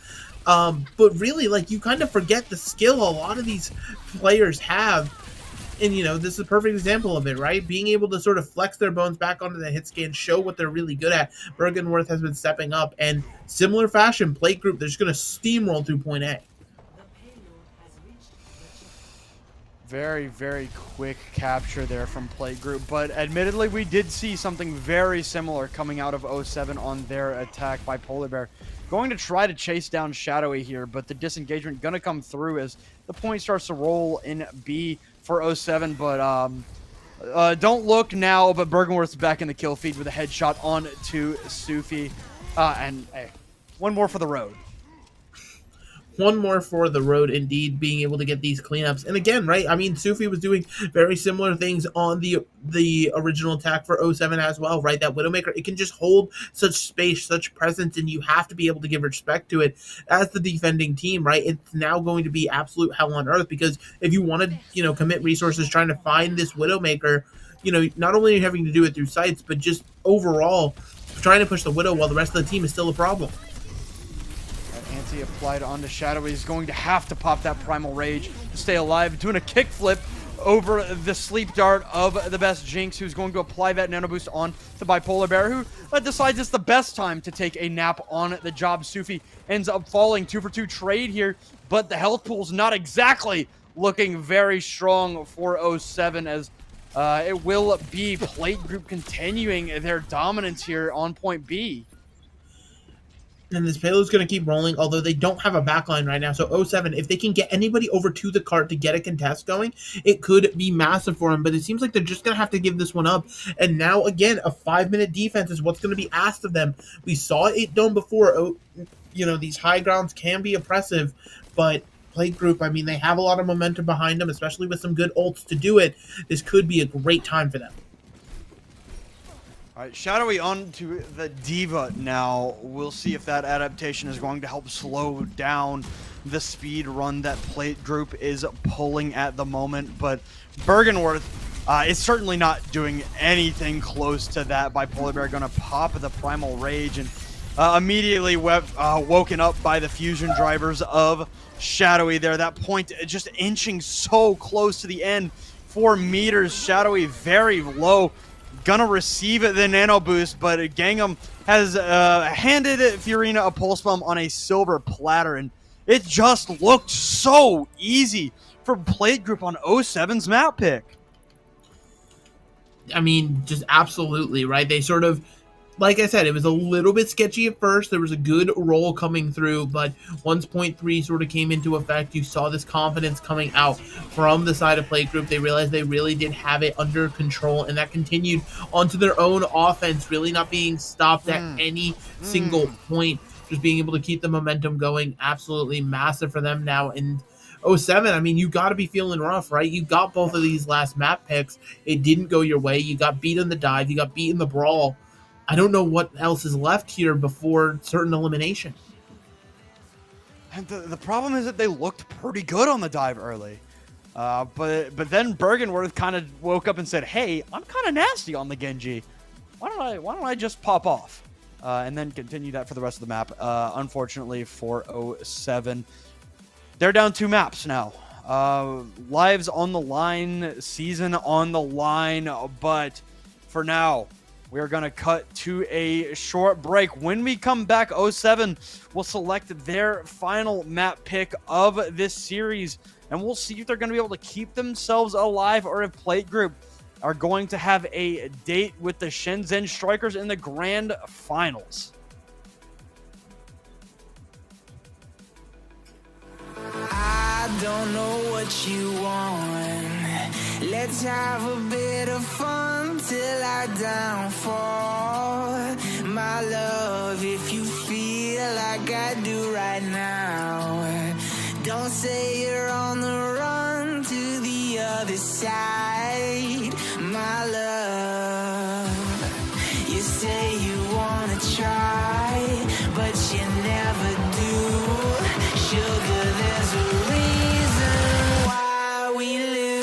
But really, like, you kind of forget the skill a lot of these players have. And, you know, this is a perfect example of it, right? Being able to sort of flex their bones back onto the hit scan, show what they're really good at. Bergenworth has been stepping up. And similar fashion, Playgroup, they're just going to steamroll through point A. Very, very quick capture there from Playgroup, but admittedly we did see something very similar coming out of 07 on their attack by Polar Bear. Going to try to chase down Shadowy here, but the disengagement going to come through as the point starts to roll in B for 07, but don't look now, but Bergenworth's back in the kill feed with a headshot on to Sufi, and hey, one more for the road. One more for the road, indeed, being able to get these cleanups. And again, right, I mean, Sufi was doing very similar things on the original attack for 07 as well, right? That Widowmaker, it can just hold such space, such presence, and you have to be able to give respect to it as the defending team, right? It's now going to be absolute hell on earth, because if you want to, you know, commit resources trying to find this Widowmaker, you know, not only are you having to do it through sites, but just overall trying to push the Widow while the rest of the team is still a problem. Applied onto Shadowy. He's going to have to pop that Primal Rage to stay alive, doing a kickflip over the sleep dart of the best Jinx, who's going to apply that nano boost on the Bipolar Bear, who decides it's the best time to take a nap on the job. Sufi ends up falling 2-for-2 trade here, but the health pool's not exactly looking very strong for 07, as it will be Playgroup continuing their dominance here on point B. And this payload's going to keep rolling, although they don't have a backline right now. So 07, if they can get anybody over to the cart to get a contest going, it could be massive for them. But it seems like they're just going to have to give this one up. And now, again, a 5-minute defense is what's going to be asked of them. We saw it done before. Oh, you know, these high grounds can be oppressive, but Playgroup, I mean, they have a lot of momentum behind them, especially with some good ults to do it. This could be a great time for them. All right, Shadowy on to the Diva now. We'll see if that adaptation is going to help slow down the speed run that Playgroup is pulling at the moment. But Bergenworth is certainly not doing anything close to that. Bipolar Bear going to pop the Primal Rage and immediately woken up by the fusion drivers of Shadowy there. That point just inching so close to the end. 4 meters. Shadowy very low. Gonna receive the nano boost, but Gangnam has handed Fiorina a pulse bomb on a silver platter, and it just looked so easy for Playgroup on 07's map pick. I mean, just absolutely, right? They sort of, like I said, it was a little bit sketchy at first. There was a good roll coming through, but once point 3 sort of came into effect, you saw this confidence coming out from the side of Playgroup. They realized they really did have it under control, and that continued onto their own offense, really not being stopped at any single point, just being able to keep the momentum going. Absolutely massive for them now. And 07, I mean, you got to be feeling rough, right? You got both of these last map picks. It didn't go your way. You got beat in the dive. You got beat in the brawl. I don't know what else is left here before certain elimination. And the problem is that they looked pretty good on the dive early. But then Bergenworth kind of woke up and said, hey, I'm kind of nasty on the Genji. Why don't I just pop off? And then continue that for the rest of the map. Unfortunately for 07. They're down 2 maps now. Lives on the line, season on the line, but for now, We are going to cut to a short break. When we come back, 07 will select their final map pick of this series, and we'll see if they're going to be able to keep themselves alive or if Plate Group are going to have a date with the Shenzhen Strikers in the grand finals. I don't know what you want. Let's have a bit of fun till I downfall. My love, if you feel like I do right now, don't say you're on the run to the other side. My love, you say you wanna try, but you never do. Sugar, there's a reason why we lose.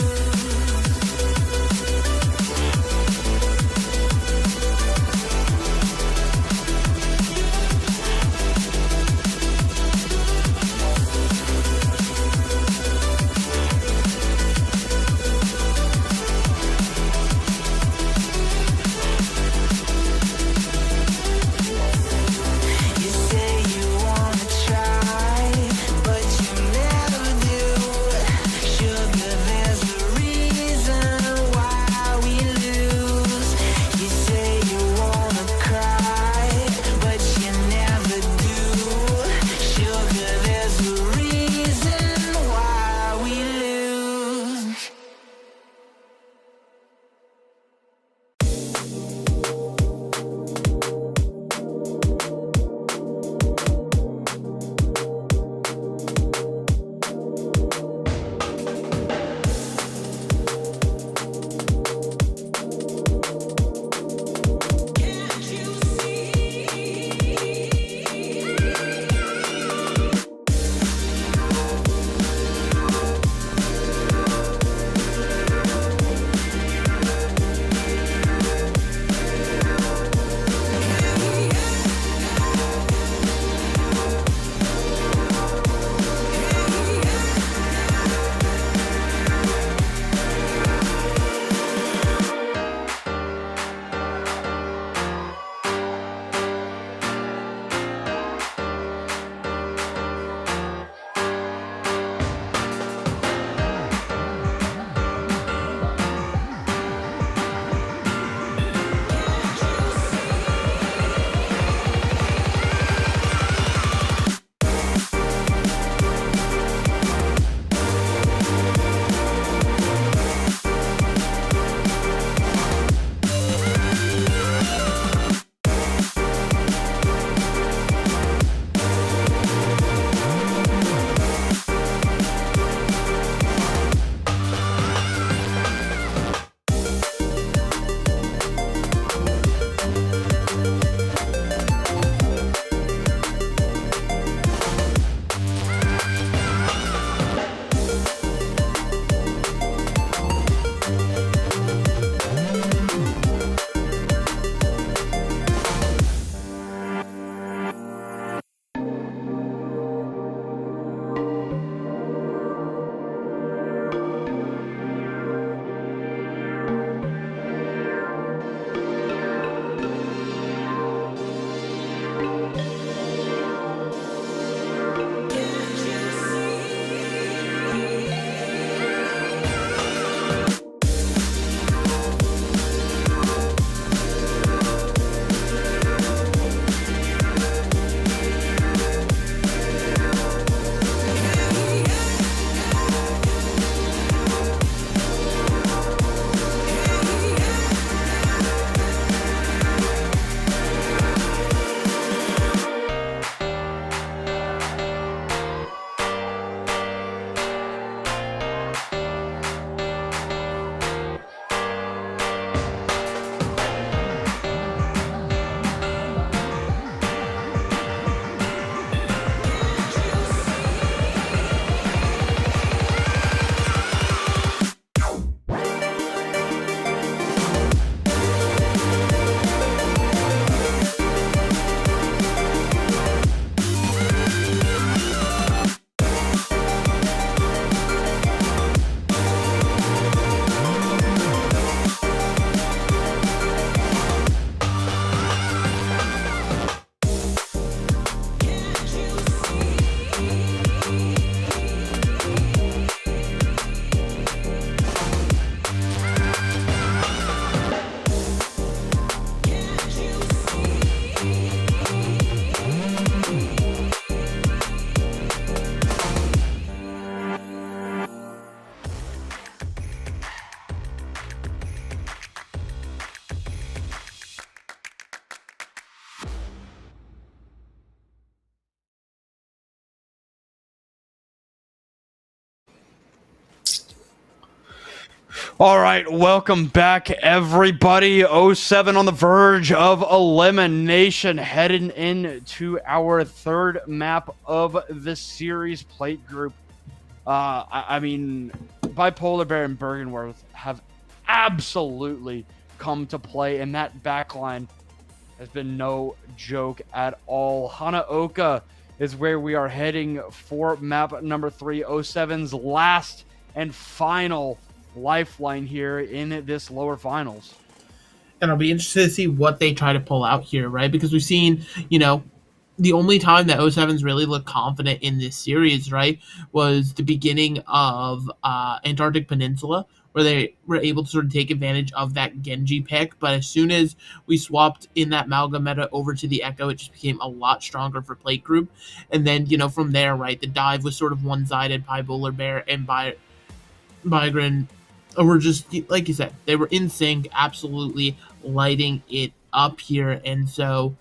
All right, welcome back, everybody. '07 on the verge of elimination, heading into our third map of the series plate group. I mean, Bipolar Bear and Bergenworth have absolutely come to play, and that backline has been no joke at all. Hanaoka is where we are heading for map number 3, '07's last and final lifeline here in this lower finals. And I'll be interested to see what they try to pull out here, right? Because we've seen, the only time that '07's really looked confident in this series, right, was the beginning of Antarctic Peninsula, where they were able to sort of take advantage of that Genji pick. But as soon as we swapped in that Malga meta over to the Echo, it just became a lot stronger for Plate Group. And then, from there, right, the dive was sort of one-sided. Bipolar Bear and Bygren were just, like you said, they were in sync, absolutely lighting it up here. And so,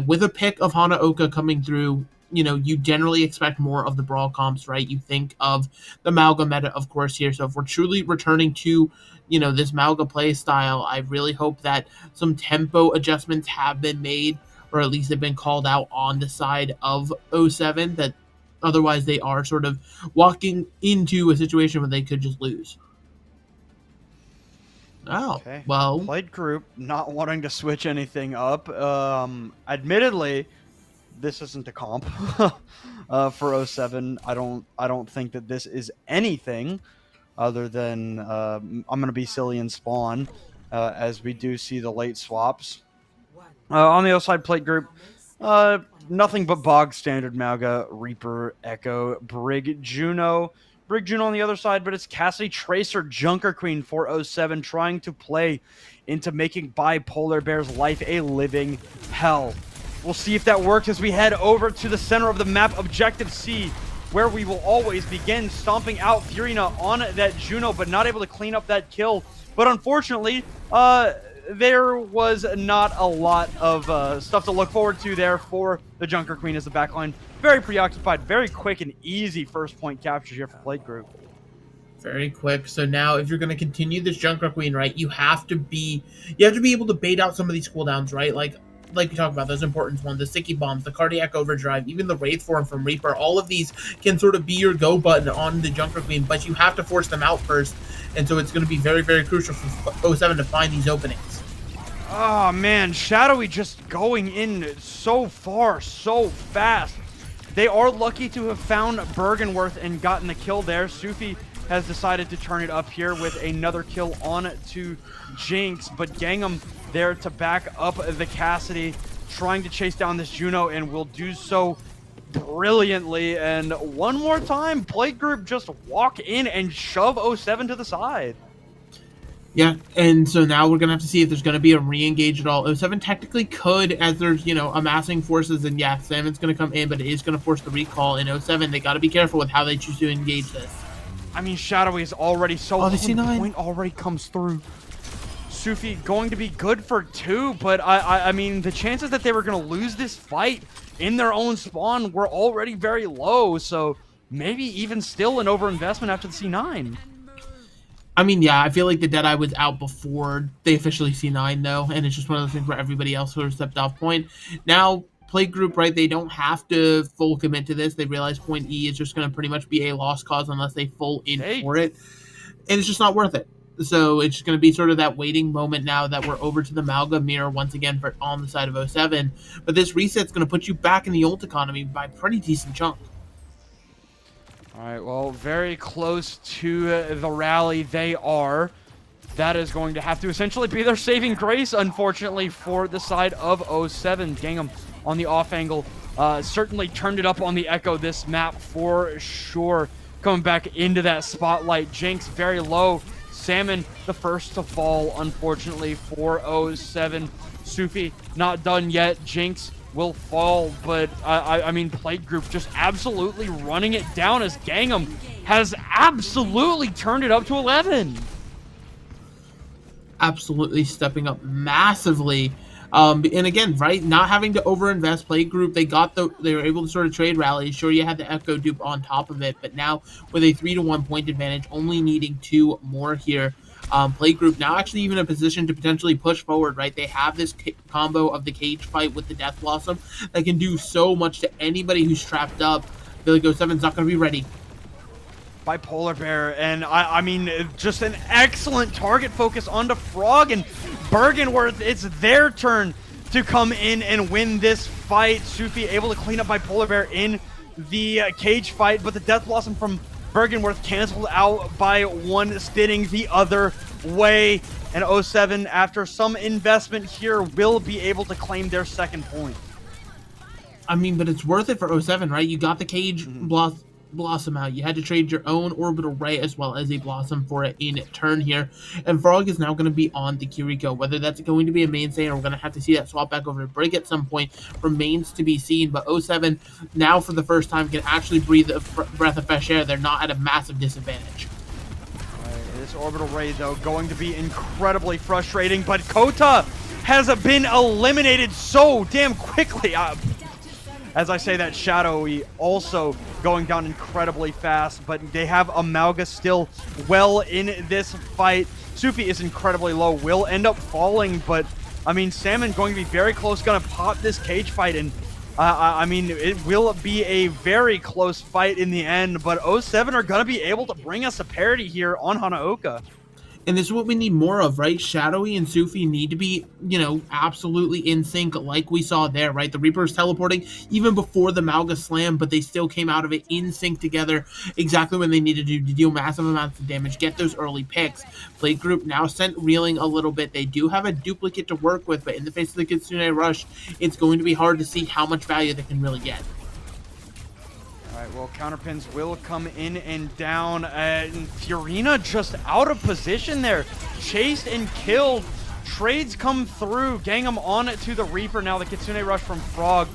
with a pick of Hanaoka coming through, you generally expect more of the brawl comps, right? You think of the Malga meta, of course, here. So if we're truly returning to, this Malga play style, I really hope that some tempo adjustments have been made, or at least they've been called out on the side of '07, that otherwise they are sort of walking into a situation where they could just lose. Oh, Okay. well. Plate group not wanting to switch anything up. Admittedly, this isn't a comp for '07. I don't think that this is anything other than I'm gonna be silly and spawn, as we do see the late swaps. On the other side, plate group, nothing but bog standard Malga, Reaper, Echo, Brig, Juno. Brig Juno on the other side, but it's Cassidy, Tracer, Junker Queen for '07 trying to play into making Bipolar Bear's life a living hell. We'll see if that works as we head over to the center of the map, Objective C, where we will always begin stomping out Furina on that Juno, but not able to clean up that kill. But unfortunately, there was not a lot of stuff to look forward to there for the Junker Queen as the backline. Very preoccupied, very quick and easy first point capture here for Plate Group. Very quick. So now if you're going to continue this Junker Queen, right, you have to be able to bait out some of these cooldowns, right? Like we talked about, those important ones, the sticky bombs, the cardiac overdrive, even the Wraith form from Reaper. All of these can sort of be your go button on the Junker Queen, but you have to force them out first. And so it's going to be very, very crucial for '07 to find these openings. Oh man, Shadowy just going in so far, so fast. They are lucky to have found Bergenworth and gotten the kill there. Sufi has decided to turn it up here with another kill on to Jinx, but Gangnam there to back up the Cassidy, trying to chase down this Juno, and will do so brilliantly. And one more time, Plate Group just walk in and shove '07 to the side. Yeah, and so now we're going to have to see if there's going to be a re-engage at all. '07 technically could, as there's, amassing forces, and yeah, Salmon's going to come in, but it is going to force the recall in '07. They got to be careful with how they choose to engage this. I mean, Shadowy is already so low. The C9 point already comes through. Sufi going to be good for 2, but I mean, the chances that they were going to lose this fight in their own spawn were already very low, so maybe even still an overinvestment after the C9. I mean, yeah, I feel like the Deadeye was out before they officially C9, though, and it's just one of those things where everybody else sort of stepped off point. Now, Plate Group, right, they don't have to full commit to this. They realize point E is just going to pretty much be a lost cause unless they full in for it, and it's just not worth it. So it's just going to be sort of that waiting moment now that we're over to the Malga mirror once again for on the side of '07. But this reset's going to put you back in the ult economy by a pretty decent chunk. All right, well, very close to the rally they are. That is going to have to essentially be their saving grace, unfortunately, for the side of '07. Gangnam on the off angle certainly turned it up on the Echo this map for sure. Coming back into that spotlight. Jinx very low. Salmon the first to fall, unfortunately, for '07. Sufi not done yet. Jinx will fall, but I mean, Plate Group just absolutely running it down as Gangnam has absolutely turned it up to 11. Absolutely stepping up massively. And again, right, not having to overinvest. Plate Group, they were able to sort of trade rallies. Sure, you had the Echo dupe on top of it, but now with a 3-to-1 point advantage, only needing 2 more here. Play Group now actually even in a position to potentially push forward, right? They have this combo of the cage fight with the Death Blossom that can do so much to anybody who's trapped up. I feel like 07's not going to be ready. Bipolar Bear, and I mean, just an excellent target focus onto Frog and Bergenworth. It's their turn to come in and win this fight. Sufi able to clean up Bipolar Bear in the cage fight, but the Death Blossom from Bergenworth canceled out by one, spinning the other way. And 07, after some investment here, will be able to claim their second point. I mean, but it's worth it for 07, right? You got the cage Blossom out. You had to trade your own Orbital Ray as well as a Blossom for it in turn here. And Frog is now going to be on the Kiriko. Whether that's going to be a mainstay or we're going to have to see that swap back over to Brig at some point remains to be seen. But 07 now for the first time can actually breathe a breath of fresh air. They're not at a massive disadvantage. This Orbital Ray, though, going to be incredibly frustrating. But Kota has been eliminated so damn quickly. As I say that, Shadowy also going down incredibly fast, but they have Amalga still well in this fight. Sufi is incredibly low, will end up falling, but I mean, Salmon going to be very close, going to pop this cage fight, and I mean, it will be a very close fight in the end, but 07 are going to be able to bring us a parity here on Hanaoka. And this is what we need more of, right? Shadowy and Sufi need to be, you know, absolutely in sync like we saw there, right? The Reaper's teleporting even before the Malga slam, but they still came out of it in sync together exactly when they needed to deal massive amounts of damage, get those early picks. Play Group now sent reeling a little bit. They do have a duplicate to work with, but in the face of the Kitsune Rush, it's going to be hard to see how much value they can really get. All right, well, counterpins will come in and down, and Furina just out of position there. Chased and killed. Trades come through. Gangnam on to the Reaper now. The Kitsune Rush from Frog.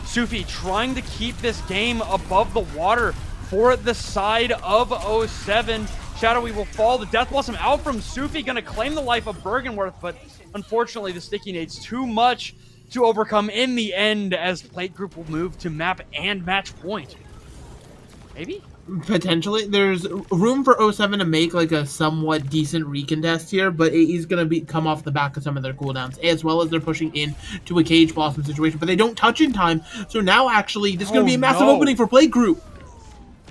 Sufi trying to keep this game above the water for the side of 07. Shadowy will fall. The Death Blossom out from Sufi. Going to claim the life of Bergenworth, but unfortunately the Sticky Nade's too much to overcome in the end as Plate Group will move to map and match point. Maybe? Potentially. There's room for 07 to make like a somewhat decent recontest here, but he's going to come off the back of some of their cooldowns, as well as they're pushing in to a Cage Blossom situation, but they don't touch in time. So now actually this is going to be a massive opening for Play Group.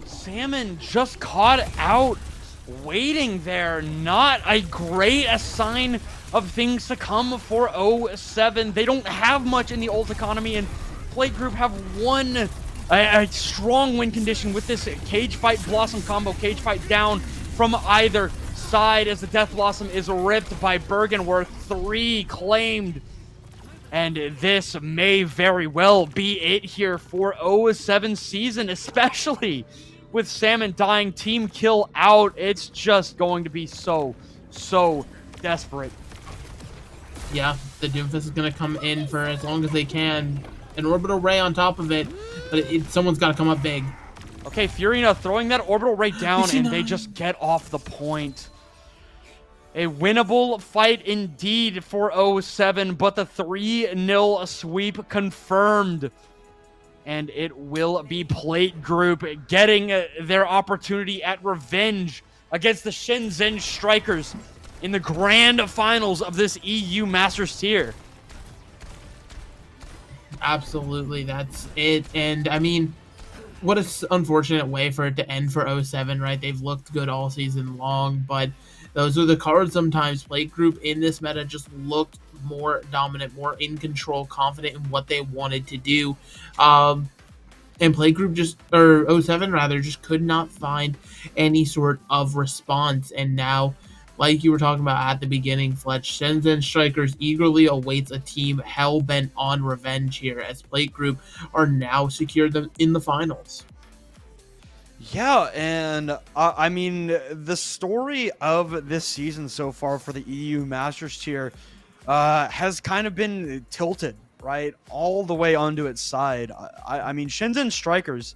Salmon just caught out, waiting there. Not a great sign of things to come for 07. They don't have much in the ult economy, and Play Group have one a strong win condition with this Cage Fight Blossom combo. Cage Fight down from either side as the Death Blossom is ripped by Bergenworth. 3 claimed. And this may very well be it here for 07 season, especially with Salmon dying, team kill out. It's just going to be so desperate. Yeah, the Doomfist is going to come in for as long as they can. An Orbital Ray on top of it, but someone's got to come up big. Okay, Furina throwing that Orbital Ray down, and they just get off the point. A winnable fight indeed for 07, but the 3-0 sweep confirmed. And it will be Plate Group getting their opportunity at revenge against the Shenzhen Strikers in the grand finals of this EU Masters tier. Absolutely, that's it. And I mean, what an unfortunate way for it to end for 07, right? They've looked good all season long, but those are the cards sometimes. Plate Group in this meta just looked more dominant, more in control, confident in what they wanted to do. And Plate Group or 07 rather, just could not find any sort of response. And now, like you were talking about at the beginning, Fletch, Shenzhen Strikers eagerly awaits a team hell-bent on revenge here as Plate Group are now secured in the finals. Yeah, and I mean, the story of this season so far for the EU Masters tier has kind of been tilted, right, all the way onto its side. I mean, Shenzhen Strikers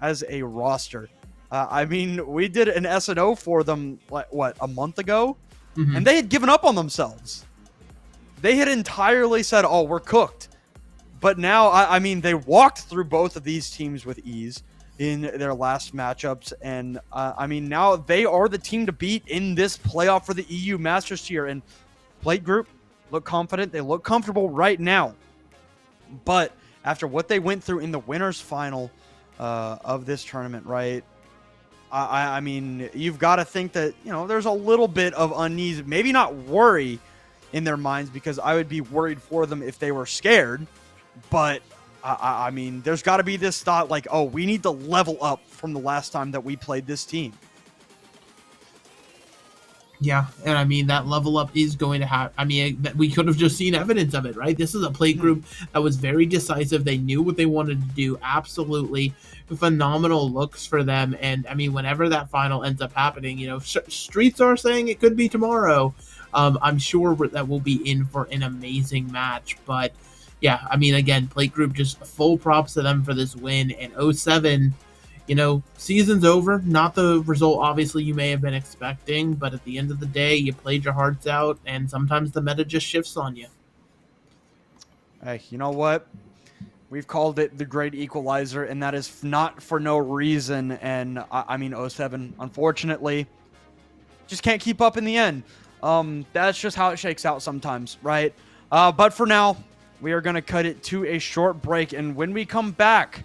as a roster, I mean, we did an S&O for them, like, what, a month ago? Mm-hmm. And they had given up on themselves. They had entirely said, oh, we're cooked. But now, I mean, they walked through both of these teams with ease. in their last matchups. And I mean, now they are the team to beat in this playoff for the EU Masters tier. And Plate Group look confident. They look comfortable right now. But after what they went through in the winners final of this tournament, right? I mean, you've got to think that, there's a little bit of unease, maybe not worry in their minds, because I would be worried for them if they were scared. But I mean, there's got to be this thought like, oh, we need to level up from the last time that we played this team. Yeah, and I mean, that level up is going to happen. I mean, we could have just seen evidence of it, right? This is a Plate Group that was very decisive. They knew what they wanted to do. Absolutely phenomenal looks for them. And I mean, whenever that final ends up happening, streets are saying it could be tomorrow. I'm sure that we'll be in for an amazing match. But yeah, I mean, again, Plate Group, just full props to them for this win. And 07, season's over. Not the result, obviously, you may have been expecting, but at the end of the day, you played your hearts out, and sometimes the meta just shifts on you. Hey, you know what? We've called it the great equalizer, and that is not for no reason. And I mean, 07, unfortunately, just can't keep up in the end. That's just how it shakes out sometimes, right? But for now, we are going to cut it to a short break, and when we come back,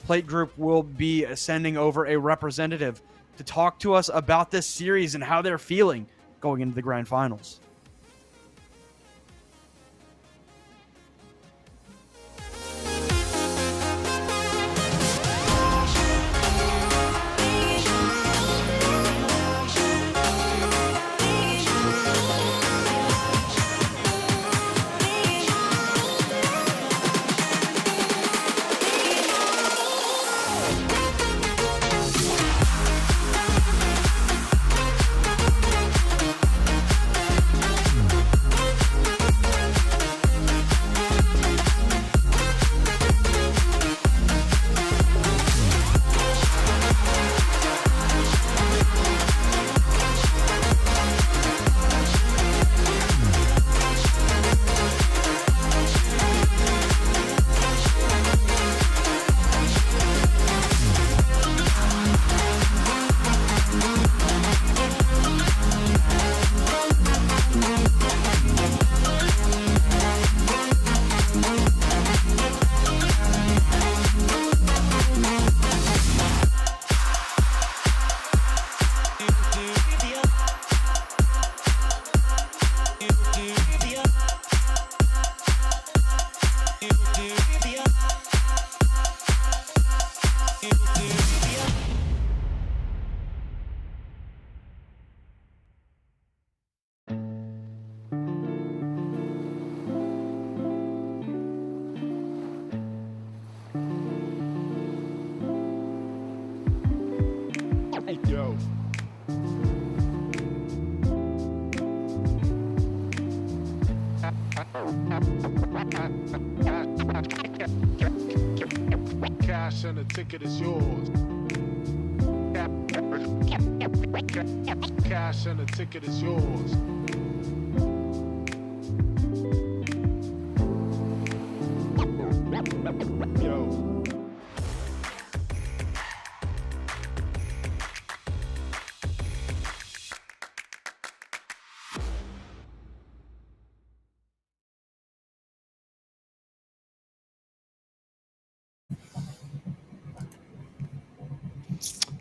Plate Group will be sending over a representative to talk to us about this series and how they're feeling going into the grand finals. Yo. Cash and the ticket is yours. Cash and the ticket is yours. Yo.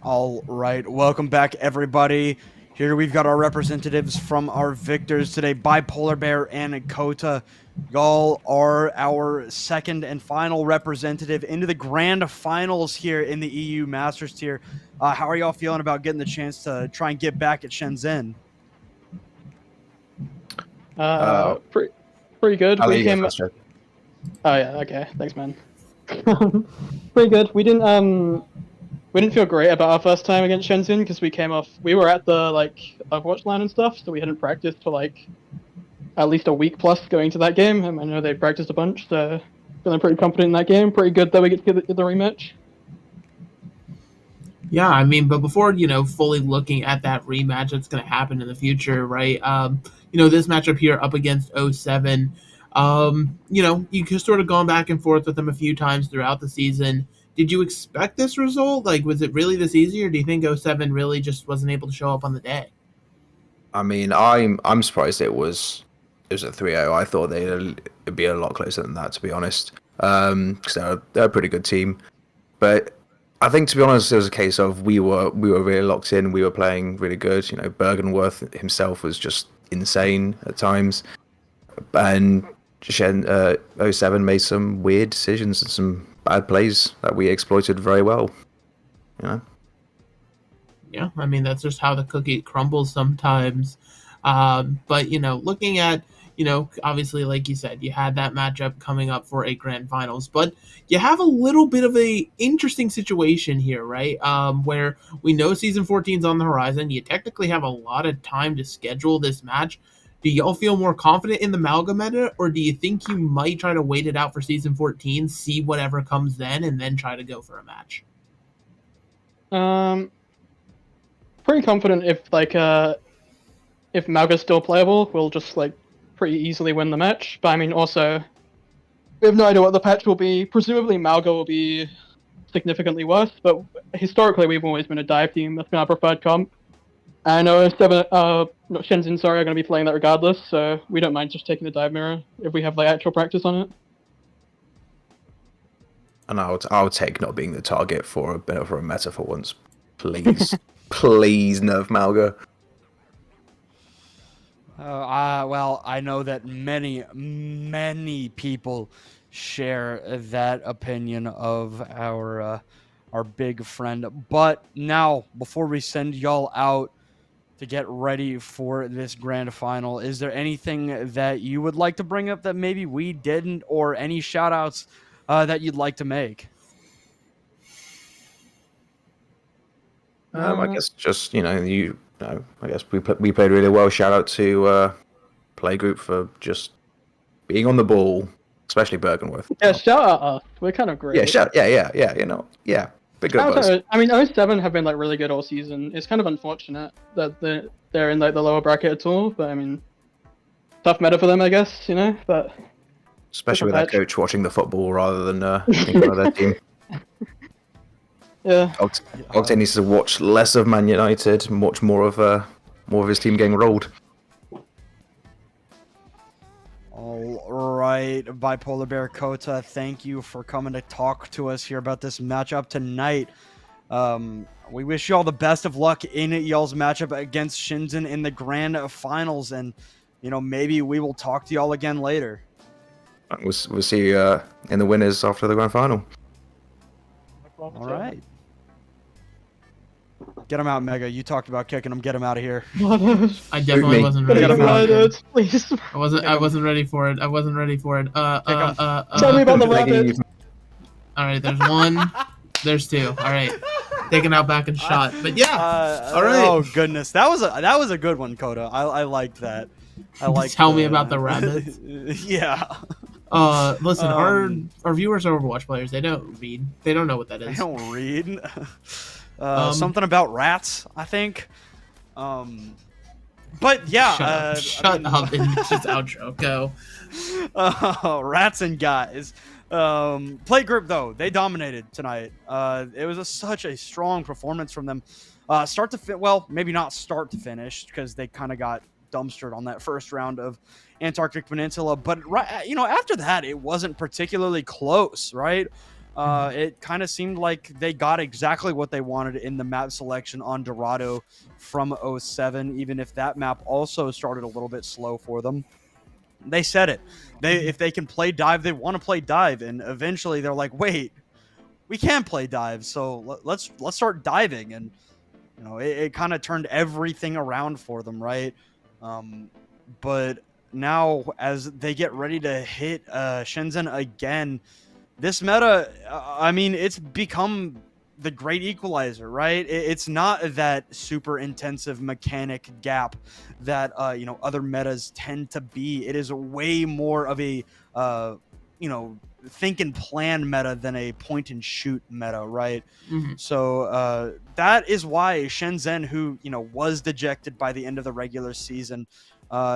All right, welcome back, everybody. Here we've got our representatives from our victors today, Bipolar Bear and Kota. Y'all are our second and final representative into the grand finals here in the EU Masters tier. How are y'all feeling about getting the chance to try and get back at Shenzhen? Pretty good. I'll We let you go came. first, Jack. Oh yeah, okay. Thanks, man. Pretty good. We didn't feel great about our first time against Shenzhen because we were at the Overwatch LAN and stuff, so we hadn't practiced for at least a week plus going to that game. And I know they practiced a bunch, so feeling pretty confident in that game. Pretty good that we get to get the rematch. Yeah, I mean, but before, fully looking at that rematch that's going to happen in the future, right? This matchup here up against 07, you just sort of gone back and forth with them a few times throughout the season. did you expect this result? Like, was it really this easy, or do you think O7 really just wasn't able to show up on the day? I mean, I'm surprised it was a 3-0. I thought it'd be a lot closer than that, to be honest. Because they're a pretty good team. But I think, to be honest, it was a case of we were really locked in. We were playing really good. You know, Bergenworth himself was just insane at times, and O7 made some weird decisions and some bad plays that we exploited very well. You know. Yeah, I mean, that's just how the cookie crumbles sometimes. But, looking at, obviously, like you said, you had that matchup coming up for a grand finals, but you have a little bit of a interesting situation here, right? Where we know season 14 is on the horizon. You technically have a lot of time to schedule this match. Do y'all feel more confident in the Malga meta, or do you think you might try to wait it out for season 14, see whatever comes then, and then try to go for a match? Pretty confident if Malga's still playable, we'll just pretty easily win the match. But I mean, also, we have no idea what the patch will be. Presumably, Malga will be significantly worse. But historically, we've always been a dive team. That's been our preferred comp. I know Shenzhen, sorry, are going to be playing that regardless. So we don't mind just taking the dive mirror if we have actual practice on it. And I'll take not being the target for a meta for once, please. Please nerf Malga. Well, I know that many people share that opinion of our big friend. But now, before we send y'all out to get ready for this grand final, is there anything that you would like to bring up that maybe we didn't, or any shout outs that you'd like to make? I guess just I guess we played really well. Shout out to Playgroup for just being on the ball, especially Bergenworth. Yeah, shout out us. We're kind of great. Yeah. Big good buzz. I mean, O7 have been really good all season. It's kind of unfortunate that they're in the lower bracket at all. But I mean, tough meta for them, I guess. But Especially with that coach watching the football rather than thinking about their team. Yeah. Octane needs to watch less of Man United and watch more of his team getting rolled. All right, Bipolar Bear Kota, thank you for coming to talk to us here about this matchup tonight. We wish you all the best of luck in y'all's matchup against Shenzhen in the grand finals, and maybe we will talk to y'all again later. We'll see you in the winners after the grand final. All right. Get him out, Mega. You talked about kicking him. Get him out of here. I definitely wasn't ready for it. Please. I wasn't ready for it. Tell me about the rabbit. All right, there's one. There's two. All right. Taken out back and shot. But yeah. All right. Oh goodness. That was a good one, Coda. I liked that. Tell me about the rabbits. Yeah. Listen, our viewers are Overwatch players. They don't read. They don't know what that is. They don't read. Something about rats, I think. But yeah. Shut up and just outro. Go. Rats and guys. Playgroup though, they dominated tonight. It was such a strong performance from them. Start to well, maybe not start to finish because they kind of got dumpstered on that first round of Antarctic Peninsula, but after that it wasn't particularly close, right? It kind of seemed like they got exactly what they wanted in the map selection on Dorado from 07, even if that map also started a little bit slow for them. They said it. If they can play dive, they want to play dive, and eventually they're like, wait, we can play dive, so let's start diving, and it kind of turned everything around for them, right? But now as they get ready to hit Shenzhen again, this meta, I mean, it's become the great equalizer, right? It's not that super intensive mechanic gap that other metas tend to be. It is way more of a think and plan meta than a point and shoot meta, right? Mm-hmm. So that is why Shenzhen, who was dejected by the end of the regular season,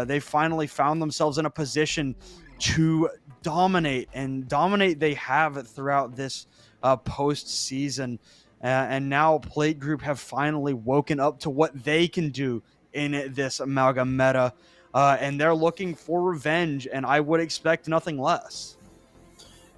they finally found themselves in a position to dominate, and dominate they have throughout this postseason. And now Plate Group have finally woken up to what they can do in this Amalgam meta. And they're looking for revenge, and I would expect nothing less.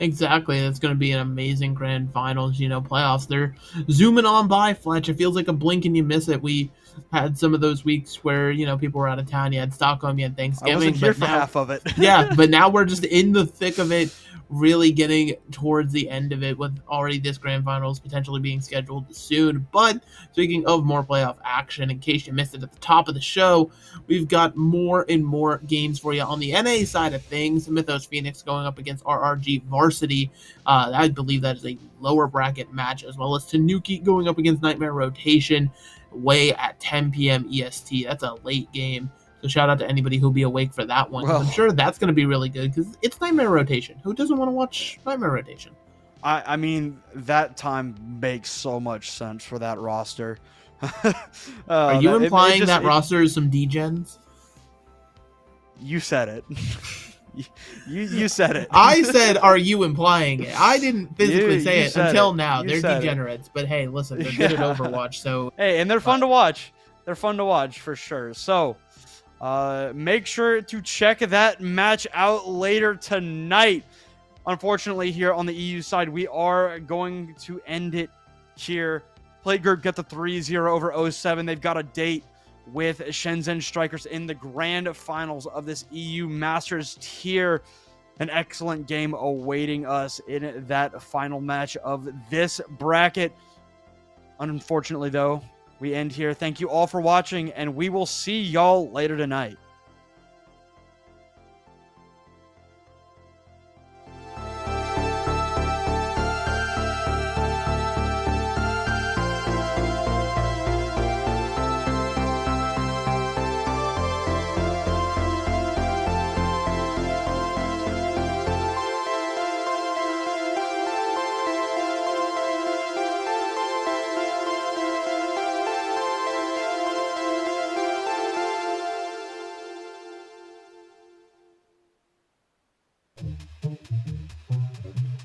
Exactly. That's going to be an amazing grand finals, playoffs. They're zooming on by, Fletch. It feels like a blink and you miss it. We had some of those weeks where, people were out of town. You had Stockholm, you had Thanksgiving. I wasn't here but for half of it. Yeah, but now we're just in the thick of it, really getting towards the end of it with already this grand finals potentially being scheduled soon. But speaking of more playoff action, in case you missed it at the top of the show, we've got more and more games for you on the NA side of things. Mythos Phoenix going up against RRG Varsity. I believe that is a lower bracket match, as well as Tanuki going up against Nightmare Rotation way at 10 p.m. EST. That's a late game. So shout out to anybody who'll be awake for that one. 'Cause Well, I'm sure that's going to be really good because it's Nightmare Rotation. Who doesn't want to watch Nightmare Rotation? I mean, that time makes so much sense for that roster. Are you implying that roster is some degens? You said it. you said it. I said, are you implying it? I didn't physically say you it said until it. now. You They're said it. degenerates. But hey, listen, they're good at Overwatch. So Hey, and they're fun to watch. They're fun to watch for sure. So make sure to check that match out later tonight. Unfortunately, here on the EU side, we are going to end it here. Plate Group get the 3-0 over 07. They've got a date with Shenzhen Strikers in the grand finals of this EU Masters tier. An excellent game awaiting us in that final match of this bracket. Unfortunately, though, we end here. Thank you all for watching, and we will see y'all later tonight.